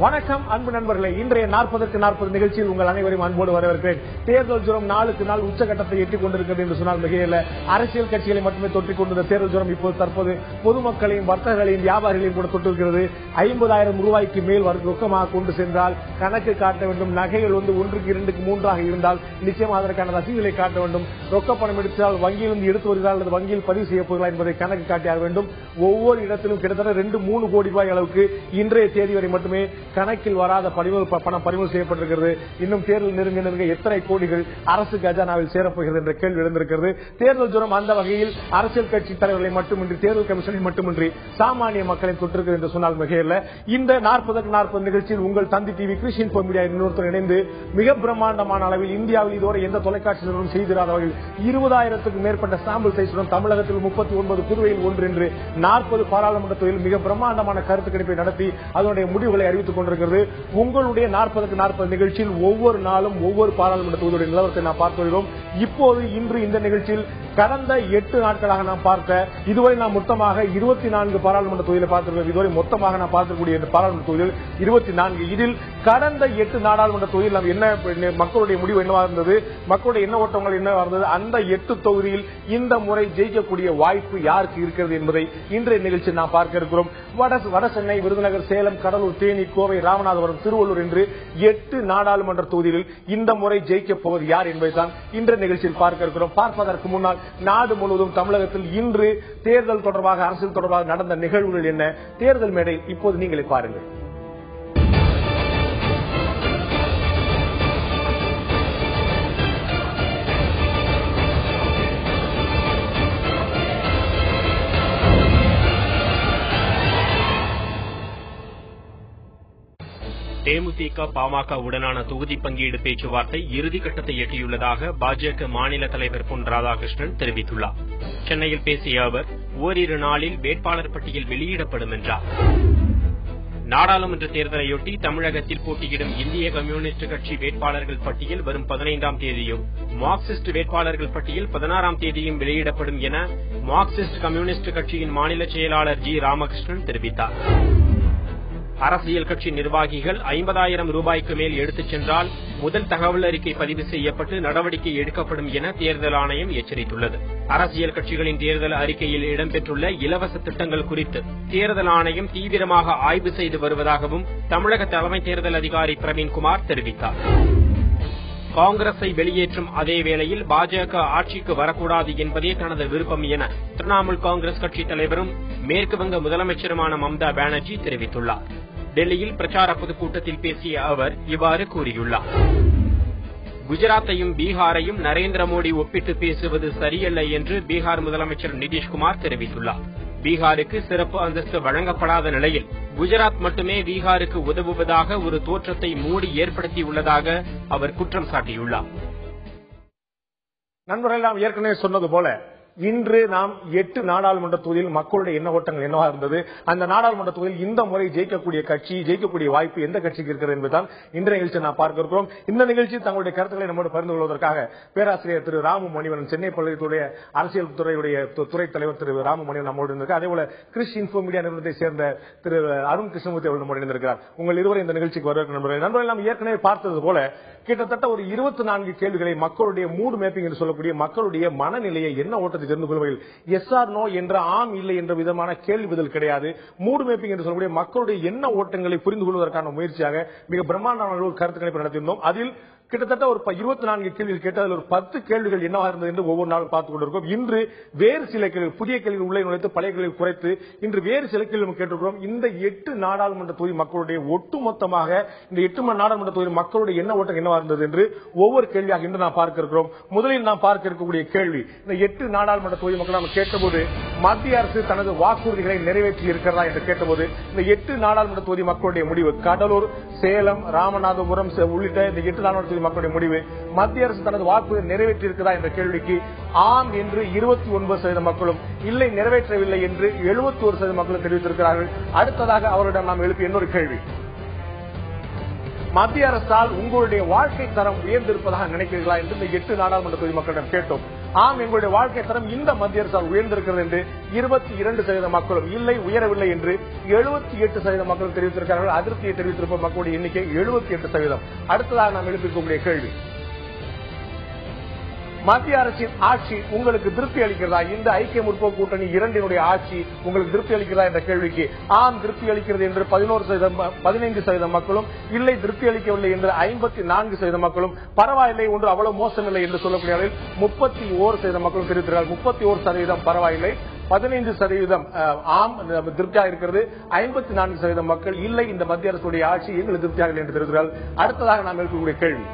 வணக்கம் அன்பு நண்பர்களே, இன்றைய 40க்கு 40 நிகழ்ச்சியில் உங்கள் அனைவரையும் அன்போடு வரவேற்கிறேன். தேர்தல் ஜுரம் நாளுக்கு நாள் உச்சகட்டத்தை எட்டிக் கொண்டிருக்கிறது என்று சொன்னால் மிகையில்லை. அரசியல் கட்சிகளை மட்டுமே தொற்றிக் கொண்டிருந்த தேர்தல் ஜுரம் இப்போது தற்போது பொதுமக்களையும் வர்த்தகர்களையும் வியாபாரிகளையும் கூட தொட்டிருக்கிறது. 50,000 ரூபாய்க்கு மேல் ரொக்கமாக கொண்டு சென்றால் கணக்கு காட்ட வேண்டும். நகைகள் 1க்கு 2க்கு 3ஆக இருந்தால் நிச்சயமாக அதற்கான ரசீதுகளை காட்ட வேண்டும். ரொக்க பணம் எடுத்தால் வங்கியிலிருந்து எடுத்து வருகிறார் அல்லது வங்கியில் பதிவு செய்யப்படுகிறார் என்பதை கணக்கு காட்டியாக வேண்டும். ஒவ்வொரு இடத்திலும் கிட்டத்தட்ட 2-3 கோடி ரூபாய் அளவுக்கு இன்றைய தேதி வரை மட்டுமே கணக்கில் வராத பணம் பறிமுதல் செய்யப்பட்டிருக்கிறது. இன்னும் தேர்தல் நெருங்க எத்தனை கோடிகள் அரசு கஜானாவில் சேரப்போகிறது என்ற கேள்வி எழுந்திருக்கிறது. தேர்தல் ஜுரம் அந்த வகையில் அரசியல் கட்சி தலைவர்களை மட்டுமின்றி தேர்தல் கமிஷனை மட்டுமின்றி சாமானிய மக்களை தொற்றிருக்கிறது என்று சொன்னால் மிகையில்லை. இந்த 40க்கு 40 நிகழ்ச்சியில் உங்கள் தந்தி டிவி கிறிஸ்டியன் மீடியா இன்னொருத்தர் இணைந்து மிக பிரம்மாண்டமான அளவில் இந்தியாவில் இதுவரை எந்த தொலைக்காட்சி நிறுவனம் செய்திராத வகையில் 20,000க்கும் மேற்பட்ட சாம்பிள் சைஸுடன் தமிழகத்தில் 39 புதுவையில் 1 என்று 40 பாராளுமன்ற தொகுதியில் மிக பிரம்மாண்டமான கருத்து கணிப்பை நடத்தி அதனுடைய முடிவுகளை அறிவித்துக் கொண்டிருக்கிறது. உங்களுடைய 40க்கு 40 நிகழ்ச்சியில் ஒவ்வொரு நாளும் ஒவ்வொரு பாராளுமன்ற தொகுதியுடைய நிலவரத்தை நாம் பார்த்து வருகிறோம். இப்போது இன்று இந்த நிகழ்ச்சியில் கடந்த 8 நாட்களாக நாம் பார்த்த இதுவரை நாம் மொத்தமாக 24 பாராளுமன்ற தொகுதியில் பார்த்திருக்கிறோம். இதுவரை மொத்தமாக நாம் பார்க்கக்கூடிய பாராளுமன்ற தொகுதியில் 24. இதில் கடந்த 8 நாடாளுமன்ற தொகுதியில் நாம் என்ன மக்களுடைய முடிவு என்னவாக இருந்தது, மக்களுடைய என்ன ஓட்டங்கள் என்னவாக இருந்தது, அந்த 8 தொகுதியில் இந்த முறை ஜெயிக்கக்கூடிய வாய்ப்பு யாருக்கு இருக்கிறது என்பதை இன்றைய நிகழ்ச்சியில் நாம் பார்க்க இருக்கிறோம். வட சென்னை, விருதுநகர், சேலம், கடலூர், தேனி, கோவை, ராமநாதபுரம், திருவள்ளூர் என்று 8 நாடாளுமன்ற தொகுதிகளில் இந்த முறை ஜெயிக்கப் போவது யார் என்பதைத்தான் இன்றைய நிகழ்ச்சியில் பார்க்க இருக்கிறோம். பார்ப்பதற்கு முன்னால் நாடு முழுவதும் தமிழகத்தில் இன்று தேர்தல் தொடர்பாக அரசியல் தொடர்பாக நடந்த நிகழ்வுகள் என்ன, தேர்தல் மேடை இப்போது நீங்களே பாருங்கள். தேமுதிக பாமக உடனான தொகுதி பங்கீடு பேச்சுவார்த்தை இறுதிக்கட்டத்தை எட்டியுள்ளதாக பாஜக மாநில தலைவர் பொன் ராதாகிருஷ்ணன் தெரிவித்துள்ளார். சென்னையில் பேசிய அவர் ஓரிரு நாளில் வேட்பாளர் பட்டியல் வெளியிடப்படும் என்றார். நாடாளுமன்ற தேர்தலையொட்டி தமிழகத்தில் போட்டியிடும் இந்திய கம்யூனிஸ்ட் கட்சி வேட்பாளர்கள் பட்டியல் வரும் 15ஆம் தேதியும் மார்க்சிஸ்ட் வேட்பாளர்கள் பட்டியல் 16ஆம் தேதியும் வெளியிடப்படும் என மார்க்சிஸ்ட் கம்யூனிஸ்ட் கட்சியின் மாநில செயலாளர் ஜி ராமகிருஷ்ணன் தெரிவித்தார். அரசியல் கட்சி நிர்வாகிகள் 50,000 ரூபாய்க்கு மேல் எடுத்துச் சென்றால் முதல் தகவல் அறிக்கை பதிவு செய்யப்பட்டு நடவடிக்கை எடுக்கப்படும் என தேர்தல் ஆணையம் எச்சரித்துள்ளது. அரசியல் கட்சிகளின் தேர்தல் அறிக்கையில் இடம்பெற்றுள்ள இலவச திட்டங்கள் குறித்து தேர்தல் ஆணையம் தீவிரமாக ஆய்வு செய்து வருவதாகவும் தமிழக தலைமை தேர்தல் அதிகாரி பிரவீன்குமார் தெரிவித்தார். காங்கிரஸை வெளியேற்றும் அதே வேளையில் பாஜக ஆட்சிக்கு வரக்கூடாது என்பதே தனது விருப்பம் என திரிணாமுல் காங்கிரஸ் கட்சித் தலைவரும் மேற்குவங்க முதலமைச்சருமான மம்தா பானர்ஜி தெரிவித்துள்ளார். டெல்லியில் பிரச்சார பொதுக்கூட்டத்தில் பேசிய அவர் இவ்வாறு கூறியுள்ளார். குஜராத்தையும் பீகாரையும் நரேந்திர மோடி ஒப்பிட்டு பேசுவது சரியல்ல என்று பீகார் முதலமைச்சர் நிதிஷ்குமார் தெரிவித்துள்ளார். பீகாருக்கு சிறப்பு அந்தஸ்து வழங்கப்படாத நிலையில் குஜராத் மட்டுமே பீகாருக்கு உதவுவதாக ஒரு தோற்றத்தை மோடி ஏற்படுத்தியுள்ளதாக அவர் குற்றம் சாட்டியுள்ளார். நண்பர்கள், நாம் ஏற்கனவே சொன்னது போல இன்று நாம் 8 நாடாளுமன்ற தொகுதியில் மக்களுடைய எண்ண ஓட்டங்கள் என்னவாக இருந்தது, அந்த நாடாளுமன்ற தொகுதியில் இந்த முறை ஜெயிக்கக்கூடிய கட்சி, ஜெயிக்கக்கூடிய வாய்ப்பு எந்த கட்சிக்கு இருக்கிறது என்பதுதான் இன்றைய நிகழ்ச்சியை நாம் பார்க்க இருக்கிறோம். இந்த நிகழ்ச்சியில் தங்களுடைய கருத்துக்களை நம்மோடு பகிர்ந்து கொள்வதற்காக பேராசிரியர் திரு ராமு மணிவன், சென்னை பல்கலைக்கழகத்துடைய அரசியல் துறையுடைய துறை தலைவர் திரு ராமு மணிவன் நம்மோடு இருந்திருக்கார். அதே போல கிறிஸ்டியன் மீடியா நிறுவனத்தை சேர்ந்த திரு அருண் கிருஷ்ணமூர்த்தி அவர்கள் நம்மோடு இருந்திருக்கிறார். உங்கள் இருவரும் இந்த நிகழ்ச்சிக்கு வரவேற்க நண்பர்கள். நாம் ஏற்கனவே பார்த்தது போல கிட்டத்தட்ட ஒரு 24 கேள்விகளை மக்களுடைய மூட் மேப்பிங் என்று சொல்லக்கூடிய மக்களுடைய மனநிலையை என்ன ஓட்டத்தை தெரிந்து கொள்வதில் எஸ் ஆர் நோ என்ற ஆம் இல்லை என்ற விதமான கேள்வி பதில் கிடையாது. மூட் மேப்பிங் என்று சொல்லக்கூடிய மக்களுடைய எண்ண ஓட்டங்களை புரிந்து கொள்வதற்கான முயற்சியாக மிக பிரம்மாண்டமான ஒரு கருத்து கணிப்பு நடத்தியிருந்தோம். அதில் கிட்டத்தட்ட ஒரு 24 கேள்விகள் கேட்டு அதில் ஒரு 10 கேள்விகள் என்னவாக இருந்தது என்று ஒவ்வொரு நாளும் பார்த்துக் கொண்டிருக்கிறோம். இன்று வேறு சில கேள்வி, புதிய கேள்விகள் உள்ளே நுழைத்து பழைய கேள்விகள் குறைத்து இன்று வேறு சில கேள்வி கேட்டிருக்கிறோம். இந்த 8 நாடாளுமன்ற தொகுதி மக்களுடைய ஒட்டுமொத்தமாக இந்த 8 நாடாளுமன்ற தொகுதி மக்களுடைய என்ன ஓட்டம் என்னவாக இருந்தது என்று ஒவ்வொரு கேள்வியாக இன்று நாம் பார்க்க இருக்கிறோம். முதலில் நாம் பார்க்க இருக்கக்கூடிய கேள்வி, இந்த 8 நாடாளுமன்ற தொகுதி மக்கள் நாம் கேட்டபோது மத்திய அரசு தனது வாக்குறுதிகளை நிறைவேற்றி இருக்கிறதா என்று கேட்டபோது இந்த 8 நாடாளுமன்ற தொகுதி மக்களுடைய முடிவு கடலூர், சேலம், ராமநாதபுரம் உள்ளிட்ட இந்த 8 நாடாளுமன்ற மக்களுடைய முடிவு மத்திய அரசு தனது வாக்குறுதியை நிறைவேற்றி இருக்கிறதா என்ற கேள்விக்கு ஆம் என்று 29% மக்களும், இல்லை நிறைவேற்றவில்லை என்று 71% மக்களும் தெரிவித்திருக்கிறார்கள். அடுத்ததாக அவரிடம் நாம் எழுப்பிய இன்னொரு கேள்வி, மத்திய அரசால் உங்களுடைய வாழ்க்கை தரம் உயர்ந்திருப்பதாக நினைக்கிறீர்களா என்று இந்த 8 நாடாளுமன்ற தொகுதி மக்களிடம் கேட்டோம். ஆம், எங்களுடைய வாழ்க்கை தரம் இந்த மத்திய அரசால் உயர்ந்திருக்கிறது என்று 22% மக்களும், இல்லை உயரவில்லை என்று 78% மக்களும் தெரிவித்திருக்கிறார்கள். அதிருப்தியை தெரிவித்திருப்போர் மக்களுடைய எண்ணிக்கை 78%. அடுத்ததாக நாம் எழுப்பியிருக்கக்கூடிய கேள்வி, மத்திய அரசின் ஆட்சி உங்களுக்கு திருப்தி அளிக்கிறதா? இந்த ஐக்கிய முற்போக்கு கூட்டணி இரண்டினுடைய ஆட்சி உங்களுக்கு திருப்தி அளிக்கிறதா என்ற கேள்விக்கு ஆம் திருப்தி அளிக்கிறது என்று 15% மக்களும், இல்லை திருப்தி அளிக்கவில்லை என்று 54% மக்களும், பரவாயில்லை ஒன்று அவ்வளவு மோசமில்லை என்று சொல்லக்கூடியவர்கள் 31% மக்களும் தெரிவித்தார்கள். 31% பரவாயில்லை, 15% ஆம் திருப்தியாக இருக்கிறது, 54% மக்கள் இல்லை இந்த மத்திய அரசுடைய ஆட்சி எங்களுக்கு திருப்தியாக என்று தெரிவித்தார்கள். அடுத்ததாக நாம் எழுப்பக்கூடிய கேள்வி,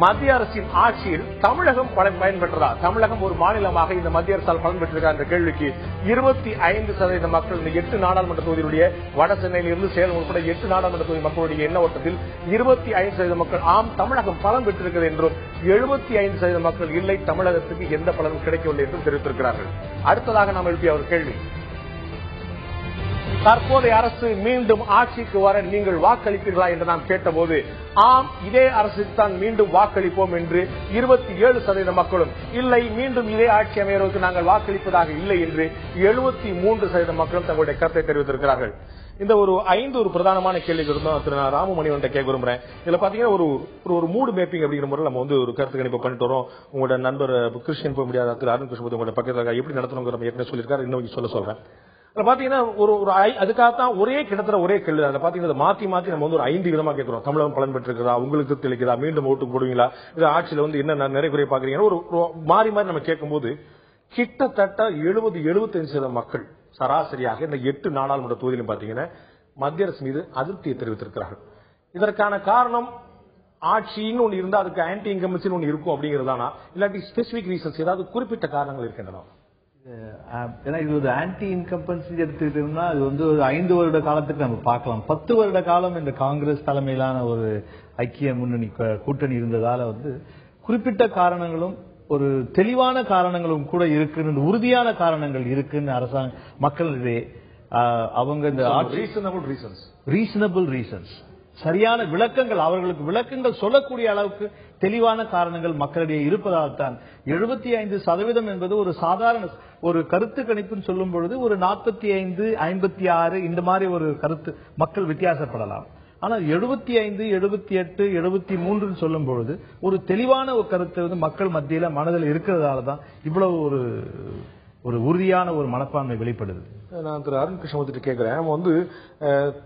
மத்திய அரசின் ஆட்சியில் தமிழகம் பயன் பெற்றதா? தமிழகம் ஒரு மாநிலமாக இந்த மத்திய அரசால் பலன் பெற்றிருக்கார் என்ற கேள்விக்கு 25% மக்கள் இந்த 8 நாடாளுமன்ற தொகுதியுடைய வட சென்னையில் இருந்து சேலம் உட்பட 8 நாடாளுமன்ற தொகுதி மக்களுடைய எண்ண ஓட்டத்தில் 25% மக்கள் ஆம் தமிழகம் பலன் பெற்றிருக்கிறது என்றும், 75% மக்கள் இல்லை தமிழகத்துக்கு எந்த பலனும் கிடைக்கவில்லை என்றும் தெரிவித்திருக்கிறார்கள். அடுத்ததாக நாம் எழுப்பிய ஒரு கேள்வி, தற்போதைய அரசு மீண்டும் ஆட்சிக்கு வர நீங்கள் வாக்களிப்பீர்களா என்று நாம் கேட்டபோது ஆம் இதே அரசுக்கு தான் மீண்டும் வாக்களிப்போம் என்று 27% மக்களும், இல்லை மீண்டும் இதே ஆட்சி அமைவதற்கு நாங்கள் வாக்களிப்பதாக இல்லை என்று 73% மக்களும் தங்களுடைய கருத்தை தெரிவித்திருக்கிறார்கள். இந்த ஒரு 5 பிரதானமான கேள்விகள் திரு ராமமணிவன் கேட்க விரும்புறேன். இதுல பாத்தீங்கன்னா ஒரு மூடு மேப்பிங் அப்படிங்கிற முறையில் நம்ம வந்து ஒரு கருத்து கணிப்பு பண்ணிட்டு வரோம். உங்களோட நண்பர் கிறிஸ்டியன் போக முடியாத திரு அருண் கிருஷ்ணபதி உங்களோட பக்கத்தில் எப்படி நடத்தணுங்கிற ஏற்கனவே சொல்லியிருக்காரு, இன்னும் சொல்றேன். பாத்தீங்கன்னா அதுக்காகத்தான் கிட்டத்தட்ட ஒரே கேள்வி. அதுல பாத்தீங்கன்னா மாத்தி நம்ம வந்து ஒரு 5 விதமா கேட்கிறோம். தமிழகம் பலன் பெற்றிருக்கிறதா, உங்களுக்கு தெளிக்கிறதா, மீண்டும் ஓட்டு போடுவீங்களா, இது ஆட்சியில வந்து என்ன நிறைய குறை பாக்குறீங்கன்னா ஒரு மாறி நம்ம கேட்கும்போது கிட்டத்தட்ட 70-75% மக்கள் சராசரியாக இந்த 8 நாடாளுமன்ற தொகுதியிலும் பாத்தீங்கன்னா மத்திய அரசு மீது அதிருப்தியை தெரிவித்திருக்கிறார்கள். இதற்கான காரணம் ஆட்சின்னு ஒன்று இருந்தா அதுக்கு ஆன்டி இன்கம்பன்சி ஒன்று இருக்கும் அப்படிங்கிறதானா, இல்லாட்டி ஸ்பெசிபிக் ரீசன்ஸ் ஏதாவது குறிப்பிட்ட காரணங்கள் இருக்கின்றன? ஏன்னா இது ஒரு ஆன்டி இன்கம்பன்சி எடுத்துக்கிட்டோம்னா அது வந்து ஒரு 5 வருட காலத்துக்கு நம்ம பார்க்கலாம். 10 வருட காலம் இந்த காங்கிரஸ் தலைமையிலான ஒரு ஐக்கிய முன்னணி கூட்டணி இருந்ததால வந்து குறிப்பிட்ட காரணங்களும் ஒரு தெளிவான காரணங்களும் கூட இருக்குன்னு, உறுதியான காரணங்கள் இருக்குன்னு அரசாங்க மக்கள் அவங்க இந்த ரீசனபிள் ரீசன்ஸ் சரியான விளக்கங்கள், அவர்களுக்கு விளக்கங்கள் சொல்லக்கூடிய அளவுக்கு தெளிவான காரணங்கள் மக்களிடையே இருப்பதால் தான் 75% என்பது ஒரு சாதாரண ஒரு கருத்து கணிப்புன்னு சொல்லும் பொழுது ஒரு 45, 56 இந்த மாதிரி ஒரு கருத்து மக்கள் வித்தியாசப்படலாம். ஆனால் 75, 78, 73 சொல்லும் பொழுது ஒரு தெளிவான ஒரு கருத்து வந்து மக்கள் மத்தியில மனதில் இருக்கிறதால தான் இவ்வளவு ஒரு உறுதியான ஒரு மனப்பான்மை வெளிப்படுது. நான் திரு அருண் கிருஷ்ணமூர்த்தி கேட்கிறேன், நம்ம வந்து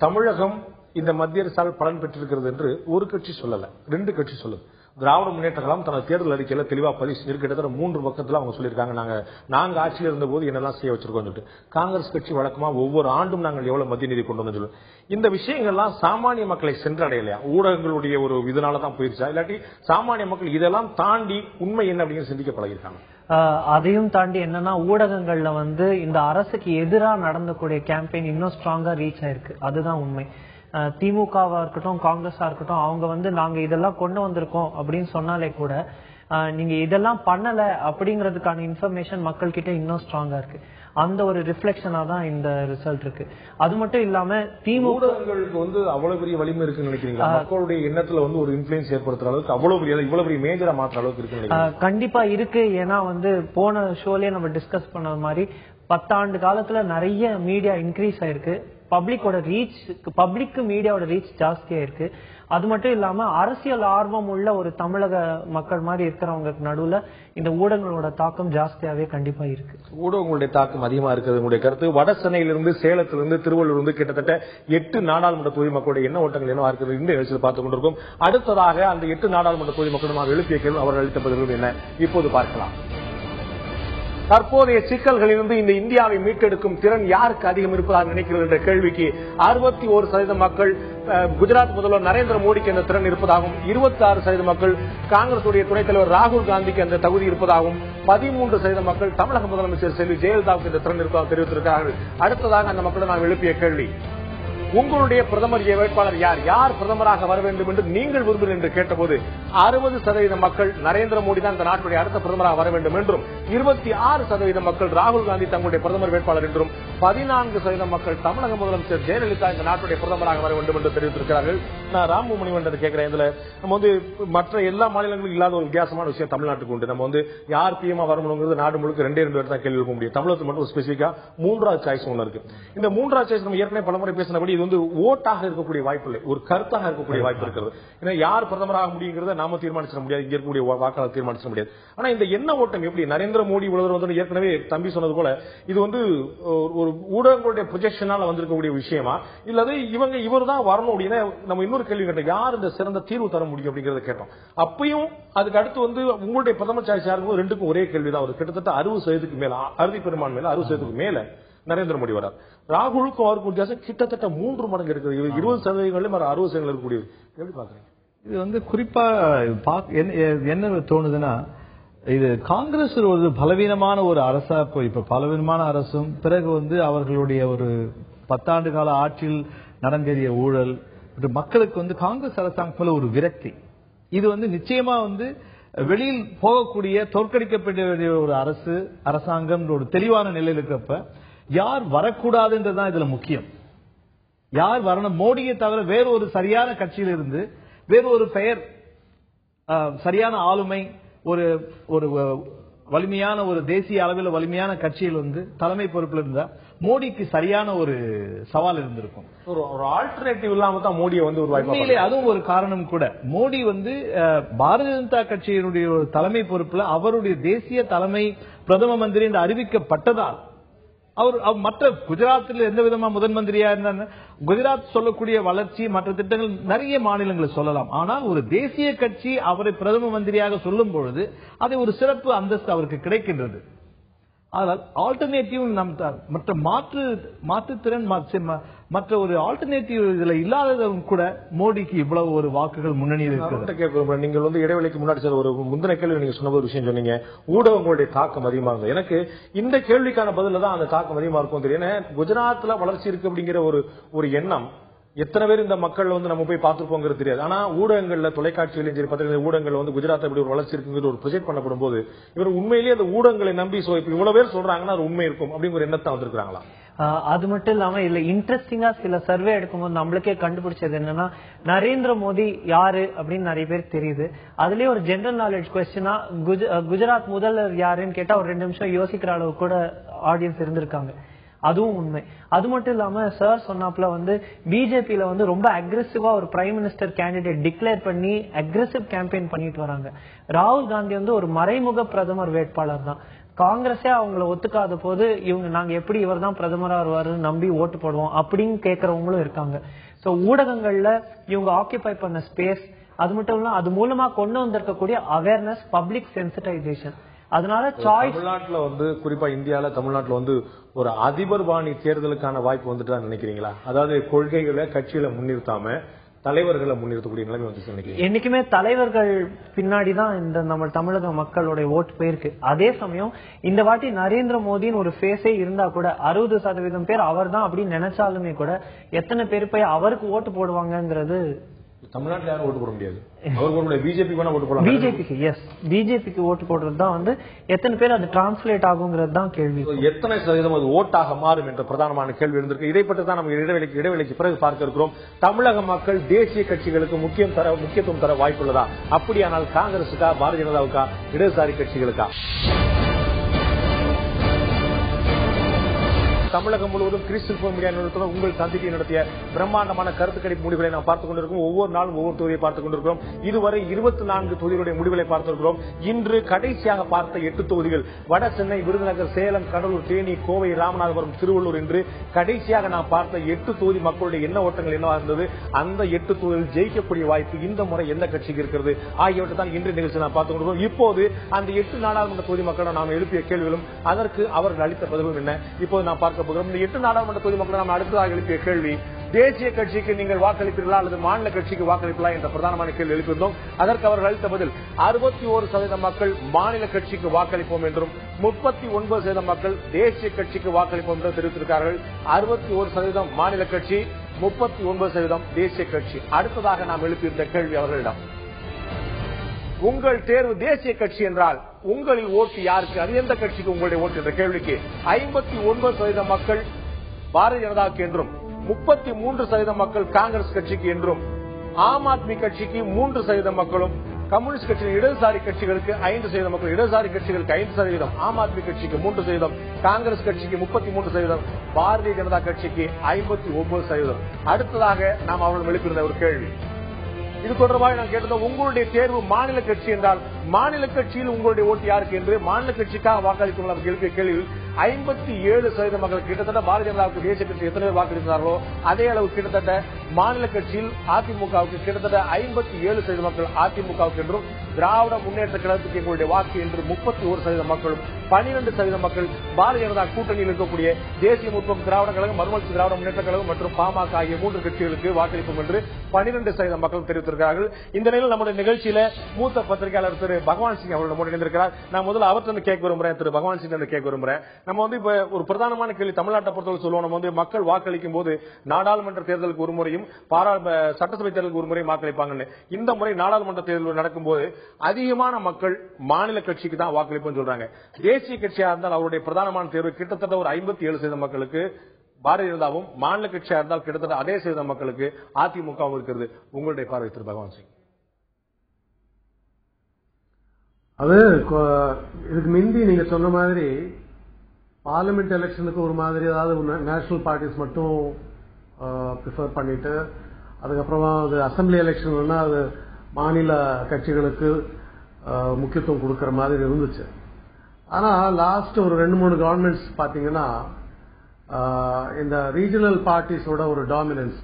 தமிழகம் இந்த மத்திய அரசால் பலன் பெற்றிருக்கிறது என்று ஒரு கட்சி சொல்லல, 2 கட்சி சொல்லுது. திராவிட முன்னேற்ற கழகம் தனது தேர்தல் அறிக்கையில தெளிவா பதிவு கிட்டத்தட்ட 3 பக்கத்துல அவங்க சொல்லியிருக்காங்க, நாங்க ஆட்சியில் இருந்த போது என்னெல்லாம் செய்ய வச்சிருக்கோம் சொல்லிட்டு. காங்கிரஸ் கட்சி வழக்கமா ஒவ்வொரு ஆண்டும் நாங்கள் எவ்வளவு மத்திய நிதி கொண்டு வந்து சொல்லு. இந்த விஷயங்கள்லாம் சாமானிய மக்களை சென்றடையலையா? ஊடகங்களுடைய ஒரு இதனாலதான் போயிருச்சா, இல்லாட்டி சாமானிய மக்கள் இதெல்லாம் தாண்டி உண்மை என்ன அப்படின்னு சிந்திக்க பழகிருக்காங்க? அதையும் தாண்டி என்னன்னா ஊடகங்கள்ல வந்து இந்த அரசுக்கு எதிராக நடந்தக்கூடிய கேம்பெயின் இன்னும் ஸ்ட்ராங்கா ரீச் ஆயிருக்கு. அதுதான் உண்மை. திமுகவா இருக்கட்டும், காங்கிரஸா இருக்கட்டும், அவங்க வந்து நாங்க இதெல்லாம் கொண்டு வந்திருக்கோம் அப்படின்னு சொன்னாலே கூட நீங்க இதெல்லாம் பண்ணல அப்படிங்கறதுக்கான இன்ஃபர்மேஷன் மக்கள் கிட்ட இன்னும் ஸ்ட்ராங்கா இருக்கு. அந்த ஒரு ரிஃப்ளெக்ஷனா தான் இந்த ரிசல்ட் இருக்கு. அது மட்டும் இல்லாம ஊடகங்களுக்கு வந்து அவ்வளவு பெரிய வலிமை இருக்குன்னு நினைக்கிறீங்களா? மக்களுடைய எண்ணத்துல வந்து ஒரு இன்ஃபுளுன்ஸ் ஏற்படுத்துற அளவுக்கு இவ்வளவு பெரிய மேஜரா மாற்ற அளவுக்கு இருக்கு? கண்டிப்பா இருக்கு. ஏன்னா வந்து போன ஷோலயே நம்ம டிஸ்கஸ் பண்ண மாதிரி 10 ஆண்டு காலத்துல நிறைய மீடியா இன்க்ரீஸ் ஆயிருக்கு. பப்ளிக் மீடியாவோட ரீச் ஜாஸ்தியா இருக்கு. அது மட்டும் இல்லாம அரசியல் ஆர்வம் உள்ள ஒரு தமிழக மக்கள் மாதிரி இருக்கிறவங்க நடுவுல இந்த ஊடகங்களோட தாக்கம் ஜாஸ்தியாவே கண்டிப்பா இருக்கு. ஊடகங்களுடைய தாக்கம் அதிகமா இருக்கிறது உங்களுடைய கருத்து. வட சென்னையிலிருந்து, சேலத்திலிருந்து, திருவள்ளூரிலிருந்து கிட்டத்தட்ட 8 நாடாளுமன்ற தொகுதி மக்களுடைய என்ன ஓட்டங்கள் என்னவா இருக்கிறது இந்த நிகழ்ச்சியில் பார்த்துக் கொண்டிருக்கும். அடுத்ததாக அந்த 8 நாடாளுமன்ற தொகுதி மக்களும் எழுப்பிய கேள்வி, அவர்கள் அளித்த பதில்கள் என்ன இப்போது பார்க்கலாம். தற்போதைய சிக்கல்களிலிருந்து இந்த இந்தியாவை மீட்டெடுக்கும் திறன் யாருக்கு அதிகம் இருப்பதாக நினைக்கிறது என்ற கேள்விக்கு 61% மக்கள் குஜராத் முதல்வர் நரேந்திர மோடிக்கு அந்த திறன் இருப்பதாகவும், 26% மக்கள் காங்கிரசுடைய துணைத் தலைவர் ராகுல் காந்திக்கு அந்த தகுதி இருப்பதாகவும், 13% மக்கள் தமிழக முதலமைச்சர் செல்வி ஜெயலலிதாவுக்கு இந்த திறன் இருப்பதாக தெரிவித்திருக்கிறார்கள். அடுத்ததாக அந்த மக்கள் நாம் எழுப்பிய கேள்வி, உங்களுடைய பிரதமர் வேட்பாளர் யார், யார் பிரதமராக வர வேண்டும் என்று நீங்கள் விரும்புகிறீர்கள் என்று கேட்டபோது 60% மக்கள் நரேந்திர மோடி தான் இந்த நாட்டுடைய அடுத்த பிரதமராக வர வேண்டும் என்றும், 26% மக்கள் ராகுல் காந்தி தங்களுடைய பிரதமர் வேட்பாளர் என்றும், 14% மக்கள் தமிழக முதலமைச்சர் ஜெயலலிதா இந்த நாட்டுடைய பிரதமராக வர வேண்டும் என்று தெரிவித்திருக்கிறார்கள். நான் ராமு மணிவண்ணன் கேட்கிறேன், இதுல நம்ம வந்து மற்ற எல்லா மாநிலங்களும் இல்லாத ஒரு வித்தியாசமான விஷயம் தமிழ்நாட்டுக்கு உண்டு. நம்ம வந்து யார் பிஎம் வரணுங்கிறது நாடு முழுக்க 2 பேர் தான் கேள்வி எழுப்ப முடியும். தமிழகத்தில் மட்டும் ஸ்பெசிபிக்கா 3வது சாய்ஸ் ஒன்று இருக்கு. இந்த 3வது சாய்ஸ் நம்ம ஏற்கனவே பலமுறை பேசினபடி இது வந்து ஓட்டாக இருக்கக்கூடிய வாய்ப்பு இல்லை, ஒரு கருத்தாக இருக்கக்கூடிய வாய்ப்பு இருக்கிறது. ஏன்னா யார் பிரதமராக முடியுங்கிறத நாம தீர்மானிச்சிட முடியாது, இங்க இருக்கக்கூடிய வாக்காளர் தீர்மானிச்சிட முடியாது. ஆனா இந்த எண்ண ஓட்டம் எப்படி நரேந்திர மோடி வந்து ஏற்கனவே தம்பி சொன்னது போல இது வந்து ஒரு ஊடகங்களுடைய ப்ரொஜெக்ஷனால வந்திருக்கக்கூடிய விஷயமா, இல்லது இவர் தான் வரணும் அப்படின்னா நம்ம இன்னொரு கேள்வி கேட்டோம், யார் இந்த சிறந்த தீர்வு தர முடியும் அப்படிங்கறத கேட்டோம். அப்பயும் அதுக்கு அடுத்து வந்து உங்களுடைய பிரதமர் சாய்ஸ் யாருக்கும் ரெண்டுக்கும் ஒரே கேள்விதான் வருது. கிட்டத்தட்ட 60% மேல, அறுதி பெரும்பான்மையில 60% மேல நரேந்திர மோடி வரார். ராகுலுக்கும் அவருக்கு வித்தியாசம் கிட்டத்தட்ட 3 மடங்கு இருக்குது. 20% 60% இருக்கக்கூடிய எப்படி பாக்குறீங்க? இது வந்து குறிப்பா என்ன தோணுதுன்னா, இது காங்கிரஸ் ஒரு பலவீனமான ஒரு அரசா இப்ப பலவீனமான அரசும், பிறகு வந்து அவர்களுடைய ஒரு 10 ஆண்டு கால ஆட்சியில் நடந்தேறிய ஊழல், மக்களுக்கு வந்து காங்கிரஸ் அரசாங்கத்துல ஒரு விரக்தி. இது வந்து நிச்சயமா வந்து வெளியில் போகக்கூடிய தோற்கடிக்கப்பட்ட ஒரு அரசாங்கம் ஒரு தெளிவான நிலையில் இருக்கிறப்ப யார் வரக்கூடாதுன்றதுதான் இதுல முக்கியம். யார் வரணும், மோடியை தவிர வேற ஒரு சரியான கட்சியில் இருந்து வேறு ஒரு பெயர், சரியான ஆளுமை, ஒரு வலிமையான ஒரு தேசிய அளவில் வலிமையான கட்சியில் வந்து தலைமை பொறுப்பில் இருந்தா மோடிக்கு சரியான ஒரு சவால் இருந்திருக்கும். ஒரு ஆல்டர்னேட்டிவ் இல்லாம தான் மோடியை வந்து ஒரு வாய்ப்பு. அதுவும் ஒரு காரணம் கூட. மோடி வந்து பாரதிய ஜனதா கட்சியினுடைய தலைமை பொறுப்புல அவருடைய தேசிய தலைமை பிரதம மந்திரி என்று அறிவிக்கப்பட்டதால் அவர் மற்ற குஜராத்தில் எந்த விதமா முதன் மந்திரியா இருந்தாங்க. குஜராத் சொல்லக்கூடிய வளர்ச்சி மற்ற திட்டங்கள் நிறைய மாநிலங்களை சொல்லலாம். ஆனால் ஒரு தேசிய கட்சி அவரை பிரதம மந்திரியாக சொல்லும் பொழுது அதை ஒரு சிறப்பு அந்தஸ்து அவருக்கு கிடைக்கின்றது. ஆனால் ஆல்டர்னேட்டிவ் மற்ற மாற்றுத்திறன் மற்ற ஒரு ஆல்டர்னேட்டிவ் இதுல இல்லாதவங்க கூட மோடிக்கு இவ்வளவு ஒரு வாக்குகள் முன்னணி இருக்கு. நீங்கள் வந்து இடைவெளிக்கு முன்னாடி ஒரு முந்தின கேள்வி நீங்க சொன்ன ஒரு விஷயம் சொன்னீங்க, ஊடகங்களுடைய தாக்கம் அதிகமா இருந்தது. எனக்கு இந்த கேள்விக்கான பதில தான் அந்த தாக்கம் அதிகமா இருக்கும் தெரியும். குஜராத்ல வளர்ச்சி இருக்கு அப்படிங்கிற ஒரு எண்ணம் எத்தனை பேர் இந்த மக்கள் வந்து நம்ம போய் பார்த்துருப்போங்கிறது தெரியாது. ஆனா ஊடகங்கள்ல, தொலைக்காட்சியிலும் சரி, பத்திரிகை ஊடகங்கள்ல வந்து குஜராத் எப்படி ஒரு வளர்ச்சி இருக்குங்கிற ஒரு ப்ரொஜெக்ட் பண்ணப்படும் போது இவர் உண்மையிலேயே அந்த ஊடகங்களை நம்பி இப்ப இவ்வளவு பேர் சொல்றாங்கன்னா அது உண்மை இருக்கும் அப்படிங்கிற எண்ணத்தை வந்திருக்காங்களா? அது மட்டும் இல்லாம இல்ல இன்ட்ரெஸ்டிங்கா சில சர்வே எடுக்கும்போது நம்மளுக்கே கண்டுபிடிச்சது என்னன்னா, நரேந்திர மோடி யாரு அப்படின்னு நிறைய பேர் தெரியுது. அதுலயே ஒரு ஜெனரல் நாலேஜ் கொஸ்டினா குஜராத் முதல்வர் யாருன்னு கேட்டா ஒரு 2 நிமிஷம் யோசிக்கிற அளவு கூட ஆடியன்ஸ் இருந்திருக்காங்க. அதுவும் உண்மை. அது மட்டும் இல்லாம சார் சொன்னாப்ல வந்து பிஜேபியில வந்து ரொம்ப அக்ரெசிவா ஒரு பிரைம் மினிஸ்டர் கேண்டிடேட் டிக்ளேர் பண்ணி அக்ரெசிவ் கேம்பெயின் பண்ணிட்டு வராங்க. ராகுல் காந்தி வந்து ஒரு மறைமுக பிரதமர் வேட்பாளர் தான். காங்கிரஸே அவங்கள ஒத்துக்காத போது நாங்க எப்படி இவர் தான் பிரதமரா வருவாருன்னு நம்பி ஓட்டு போடுவோம் அப்படின்னு கேட்கறவங்களும் இருக்காங்க. சோ ஊடகங்கள்ல இவங்க ஆக்கியபை பண்ண ஸ்பேஸ், அது மட்டும் இல்ல அது மூலமா கொண்டு வந்திருக்கக்கூடிய அவேர்னஸ், பப்ளிக் சென்சிடைசேஷன். அதனால தமிழ்நாட்டுல வந்து குறிப்பா இந்தியால தமிழ்நாட்டுல வந்து ஒரு அதிபர் பாணி தேர்தலுக்கான வாய்ப்பு வந்துட்டு நினைக்கிறீங்களா? அதாவது கொள்கைகளை கட்சியில முன்னிறுத்தாம தலைவர்களை முன்னிறுத்தக்கூடிய நிலைமை வந்து என்னைக்குமே தலைவர்கள் பின்னாடிதான் இந்த நம்ம தமிழக மக்களுடைய ஓட்டு போயிருக்கு. அதே சமயம் இந்த வாட்டி நரேந்திர மோடின்னு ஒரு ஃபேஸே இருந்தா கூட 60% பேர் அவர் தான் அப்படின்னு நினைச்சாலுமே கூட எத்தனை பேர் போய் அவருக்கு ஓட்டு போடுவாங்கிறது தமிழ்நாட்டில் யாரும் ஓட்டு போட முடியாது. பிஜேபி ஓட்டு போடலாம். பிஜேபிக்கு ஓட்டு போடுறது தான் வந்து எத்தனை பேர் அது டிரான்ஸ்லேட் ஆகுங்கிறது தான் கேள்வி. எத்தனை சதவீதம் அது ஓட்டாக மாறும் என்ற பிரதானமான கேள்வி இருந்திருக்கு. இதை பற்றி தான் நம்ம இடைவெளிக்கு பிறகு பார்க்க இருக்கிறோம். தமிழக மக்கள் தேசிய கட்சிகளுக்கு முக்கியத்துவம் தர வாய்ப்புள்ளதா? அப்படியானால் காங்கிரசுக்கா, பாரதிய ஜனதாவுக்கா, இடதுசாரி கட்சிகளுக்கா? தமிழகம் முழுவதும் கிறிஸ்டியன் மீடியா நிறுவனத்துடன் உங்கள் சந்திப்பை நடத்திய பிரம்மாண்டமான கருத்து கணிப்பு முடிவுகளை நாம் பார்த்துக் கொண்டிருக்கிறோம். ஒவ்வொரு நாளும் ஒவ்வொரு தொகுதியை பார்த்துக் கொண்டிருக்கிறோம். இதுவரை 24 தொகுதிகளுடைய முடிவுகளை பார்த்திருக்கிறோம். இன்று கடைசியாக பார்த்த 8 தொகுதிகள் வட சென்னை, விருதுநகர், சேலம், கடலூர், தேனி, கோவை, ராமநாதபுரம், திருவள்ளூர் என்று கடைசியாக நாம் பார்த்த 8 தொகுதி மக்களுடைய எண்ண ஓட்டங்கள் என்னவாக இருந்தது, அந்த 8 தொகுதிகள் ஜெயிக்கக்கூடிய வாய்ப்பு இந்த முறை எந்த கட்சிக்கு இருக்கிறது ஆகியவற்றை தான் இன்றைய நிகழ்ச்சி நாம் பார்த்துக் கொண்டிருக்கிறோம். இப்போது அந்த 8 நாடாளுமன்ற தொகுதி மக்களிடம் நாம் எழுப்பிய கேள்விகளும் அதற்கு அவர்கள் அளித்த பதிலும் என்ன இப்போது நாம் பார்க்க போகிறோம். இந்த 8 நாடாளுமன்ற தொகுதி மக்கள் நாம் அடுத்ததாக எழுப்பிய கேள்வி, தேசிய கட்சிக்கு நீங்கள் வாக்களிப்பீர்களா அல்லது மாநில கட்சிக்கு வாக்களிப்பீர்களா என்ற பிரதானமான கேள்வி எழுப்பியிருந்தோம். அதற்கு அவர்கள் அளித்த பதில் 61% மக்கள் மாநில கட்சிக்கு வாக்களிப்போம் என்றும் 39% மக்கள் தேசிய கட்சிக்கு வாக்களிப்போம் என்றும் தெரிவித்திருக்கிறார்கள். 61% மாநில கட்சி, 39% தேசிய கட்சி. அடுத்ததாக நாம் எழுப்பியிருந்த கேள்வி அவர்களிடம், உங்கள் தேர்வு தேசிய கட்சி என்றால் உங்களில் ஓட்டு யாருக்கு, அது எந்த கட்சிக்கு உங்களுடைய ஓட்டு என்ற கேள்விக்கு 59% மக்கள் பாரதிய ஜனதாவுக்கு என்றும் 33% மக்கள் காங்கிரஸ் கட்சிக்கு என்றும், ஆம் ஆத்மி கட்சிக்கு 3% மக்களும், கம்யூனிஸ்ட் கட்சி இடதுசாரி கட்சிகளுக்கு 5% மக்கள், இடதுசாரி கட்சிகளுக்கு 5%, ஆம் ஆத்மி கட்சிக்கு 3%, காங்கிரஸ் கட்சிக்கு 33%, பாரதிய ஜனதா கட்சிக்கு 59%. அடுத்ததாக நாம் அவர்கள் எழுப்பியிருந்த ஒரு கேள்வி, இது தொடர்பாக நான் கேட்டது, உங்களுடைய தேர்வு மாநில கட்சி என்றால் மாநில கட்சியில் உங்களுடைய ஓட்டு யாருக்கு என்று மாநில கட்சிக்காக வாக்களிக்கும் எழுப்பிய கேள்வியில் 57% மக்கள், கிட்டத்தட்ட பாரதிய ஜனதாவுக்கு தேசிய கட்சி எத்தனை பேர் வாக்களித்தார்களோ அதே அளவு கிட்டத்தட்ட மாநில கட்சியில் அதிமுகவுக்கு கிட்டத்தட்ட 57% மக்கள் அதிமுகவுக்கு என்றும், திராவிட முன்னேற்ற கழகத்துக்கு எங்களுடைய வாக்கு என்று 31% மக்களும், 12% மக்கள் பாரதிய ஜனதா கூட்டணியில் இருக்கக்கூடிய தேசிய முற்போக்கு திராவிட கழகம், மறுமலர்ச்சி திராவிட முன்னேற்ற கழகம் மற்றும் பாமக ஆகிய 3 கட்சிகளுக்கு வாக்களிப்போம் என்று 12% மக்கள் தெரிவித்திருக்கிறார்கள். இந்த நிலையில் நம்முடைய நிகழ்ச்சியில மூத்த பத்திரிகையாளர் திரு பகவான் சிங் அவர்கள் நம்மோடு இணைந்திருக்கிறார். நான் முதல்ல அவர்கிட்ட கேட்க விரும்புறேன், திரு பகவான் சிங் கேட்க விரும்புறேன். நம்ம இப்ப ஒரு பிரதானமான கேள்வி தமிழ்நாட்டை பொறுத்தவரை சொல்லுவோம், நம்ம மக்கள் வாக்களிக்கும் போது நாடாளுமன்ற தேர்தலுக்கு ஒரு முறையும் சட்டசபை தேர்தலுக்கு ஒரு முறையும் வாக்களிப்பாங்க. இந்த முறை நாடாளுமன்ற தேர்தல் நடக்கும்போது அதிகமான மக்கள் மாநில கட்சிக்கு தான் வாக்களிப்புன்னு சொல்றாங்க. தேசிய கட்சியா இருந்தால் அவருடைய பிரதானமான தேர்வு கிட்டத்தட்ட ஒரு 57% மக்களுக்கு பாரதிய ஜனதாவும், மாநில கட்சியா இருந்தால் கிட்டத்தட்ட அதே சதவீத மக்களுக்கு அதிமுகவும் இருக்கிறது. உங்களுடைய பார்வை திரு பகவான் சிங்? அது இதுக்கு முந்தி நீங்க சொன்ன மாதிரி பார்லிமெண்ட் எலெக்ஷனுக்கு ஒரு மாதிரி ஏதாவது நேஷனல் பார்ட்டிஸ் மட்டும் ப்ரிஃபர் பண்ணிட்டு, அதுக்கப்புறமா அது அசம்பிளி எலெக்ஷன் அது மாநில கட்சிகளுக்கு முக்கியத்துவம் கொடுக்கற மாதிரி இருந்துச்சு. ஆனா லாஸ்ட் ஒரு 2-3 கவர்மெண்ட்ஸ் பாத்தீங்கன்னா இந்த ரீஜனல் பார்ட்டிஸோட ஒரு டாமினன்ஸ்,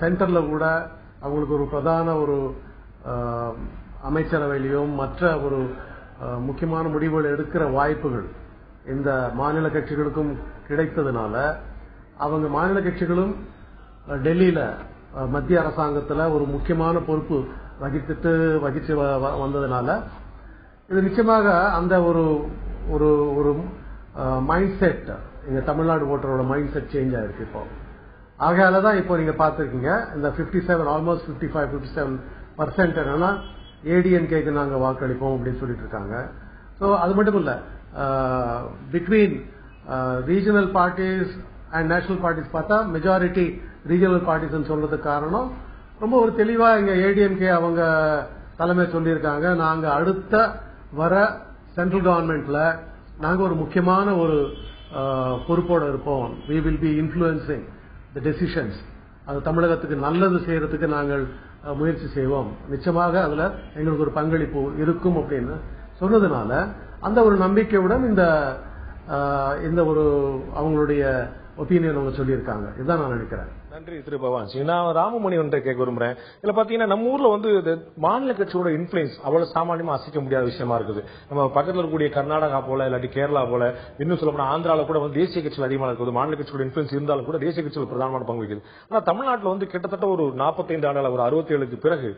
சென்டர்ல கூட அவங்களுக்கு ஒரு பிரதான ஒரு அமைச்சரவையிலையும் மற்ற ஒரு முக்கியமான முடிவுகள் எடுக்கிற வாய்ப்புகள் இந்த மாநில கட்சிகளுக்கும் கிடைத்ததுனால, அவங்க மாநில கட்சிகளும் டெல்லியில மத்திய அரசாங்கத்தில் ஒரு முக்கியமான பொறுப்பு வகிச்சு வந்ததுனால இது நிச்சயமாக அந்த ஒரு ஒரு ஒரு மைண்ட் செட், இங்க தமிழ்நாடு ஓட்டரோட மைண்ட் செட் சேஞ்ச் ஆயிருக்கு இப்போ. ஆகையாலதான் இப்போ நீங்க பாத்திருக்கீங்க இந்த 57 ஆல்மோஸ்ட் 55-57% என்னன்னா ஏடிஎன்கேக்கு நாங்க வாக்களிப்போம் அப்படின்னு சொல்லிட்டு இருக்காங்க. சோ அது மட்டும் இல்ல, between regional parties and national parties பார்த்தா மெஜாரிட்டி ரீஜனல் பார்ட்டிஸ் சொல்றதுக்கு காரணம் ரொம்ப ஒரு தெளிவா இங்க ஏடிஎம்கே அவங்க தலைமை சொல்லியிருக்காங்க, நாங்க அடுத்த வர சென்ட்ரல் கவர்மெண்ட்ல நாங்க ஒரு முக்கியமான ஒரு பொறுப்போட இருப்போம். we will be influencing the decisions. அது தமிழகத்துக்கு நல்லது செய்யறதுக்கு நாங்கள் முயற்சி செய்வோம், நிச்சயமாக அதுல எங்களுக்கு ஒரு பங்களிப்பு இருக்கும் அப்படின்னு சொன்னதுனால அந்த ஒரு நம்பிக்கையுடன் இந்த ஒரு அவங்களுடைய ஒப்பீனியன் அவங்க சொல்லியிருக்காங்க. இதுதான் நான் நினைக்கிறேன். நன்றி திரு பகவான் சிங். நான் ராமமணி ஒன்றை கேட்க விரும்புறேன். இதுல பாத்தீங்கன்னா நம்ம ஊர்ல மாநில கட்சியோட இன்ஃபுளுன்ஸ் அவ்வளவு சாமானியமா அசைக்க முடியாத விஷயமா இருக்குது. நம்ம பக்கத்துல இருக்கக்கூடிய கர்நாடகா போல இல்லாட்டி கேரளா போல, இன்னும் சொல்ல போனா ஆந்திரால கூட தேசிய கட்சிகள் அதிகமாக இருக்குது. மாநில கட்சியோட இன்ஃபுளுன்ஸ் இருந்தாலும் கூட தேசிய கட்சிகள் பிரதானமான பங்கு வகிக்குது. ஆனா தமிழ்நாட்டில் கிட்டத்தட்ட ஒரு 45 ஆண்டுகள், ஒரு 67க்கு பிறகு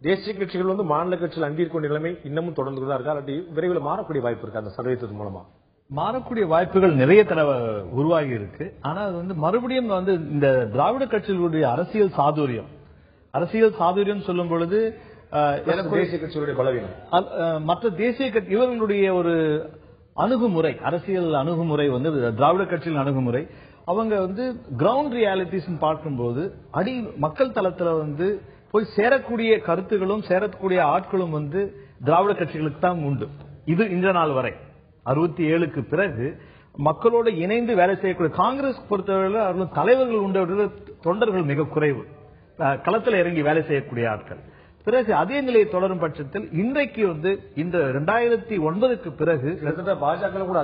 தேசிய கட்சிகள் மாநில கட்சியில் அங்கீகரிக்கும் நிலைமை இன்னமும் தொடர்ந்து தான் இருக்கா, இல்லாட்டி விரைவில் மாறக்கூடிய வாய்ப்பு இருக்கு அந்த சதவீதத்தின் மூலமா? மாறக்கூடிய வாய்ப்புகள் நிறைய தடவை உருவாகி இருக்கு. ஆனா அது மறுபடியும் இந்த திராவிட கட்சிகளுடைய அரசியல் சாதுரியம் சொல்லும் பொழுது தேசிய கட்சிகளுடைய பலவீனம், மற்ற தேசிய கட்சி இவர்களுடைய ஒரு அணுகுமுறை, அரசியல் அணுகுமுறை திராவிட கட்சியின் அணுகுமுறை, அவங்க கிரவுண்ட் ரியாலிட்டிஸ் பார்க்கும்போது அடி மக்கள் தளத்துல போய் சேரக்கூடிய கருத்துகளும் சேரக்கூடிய ஆட்களும் திராவிட கட்சிகளுக்கு தான் உண்டு. இது இந்த நாள் வரை 67க்கு பிறகு மக்களோடு இணைந்து வேலை செய்யக்கூடிய காங்கிரஸ் பொறுத்தவரை அவர்கள் தலைவர்கள் உண்டு, தொண்டர்கள் மிக குறைவு, களத்தில் இறங்கி வேலை செய்யக்கூடிய ஆட்கள். பிறகு அதே நிலையை தொடரும் பட்சத்தில் இன்றைக்கு இந்த 2009க்கு பிறகு பாஜக கூட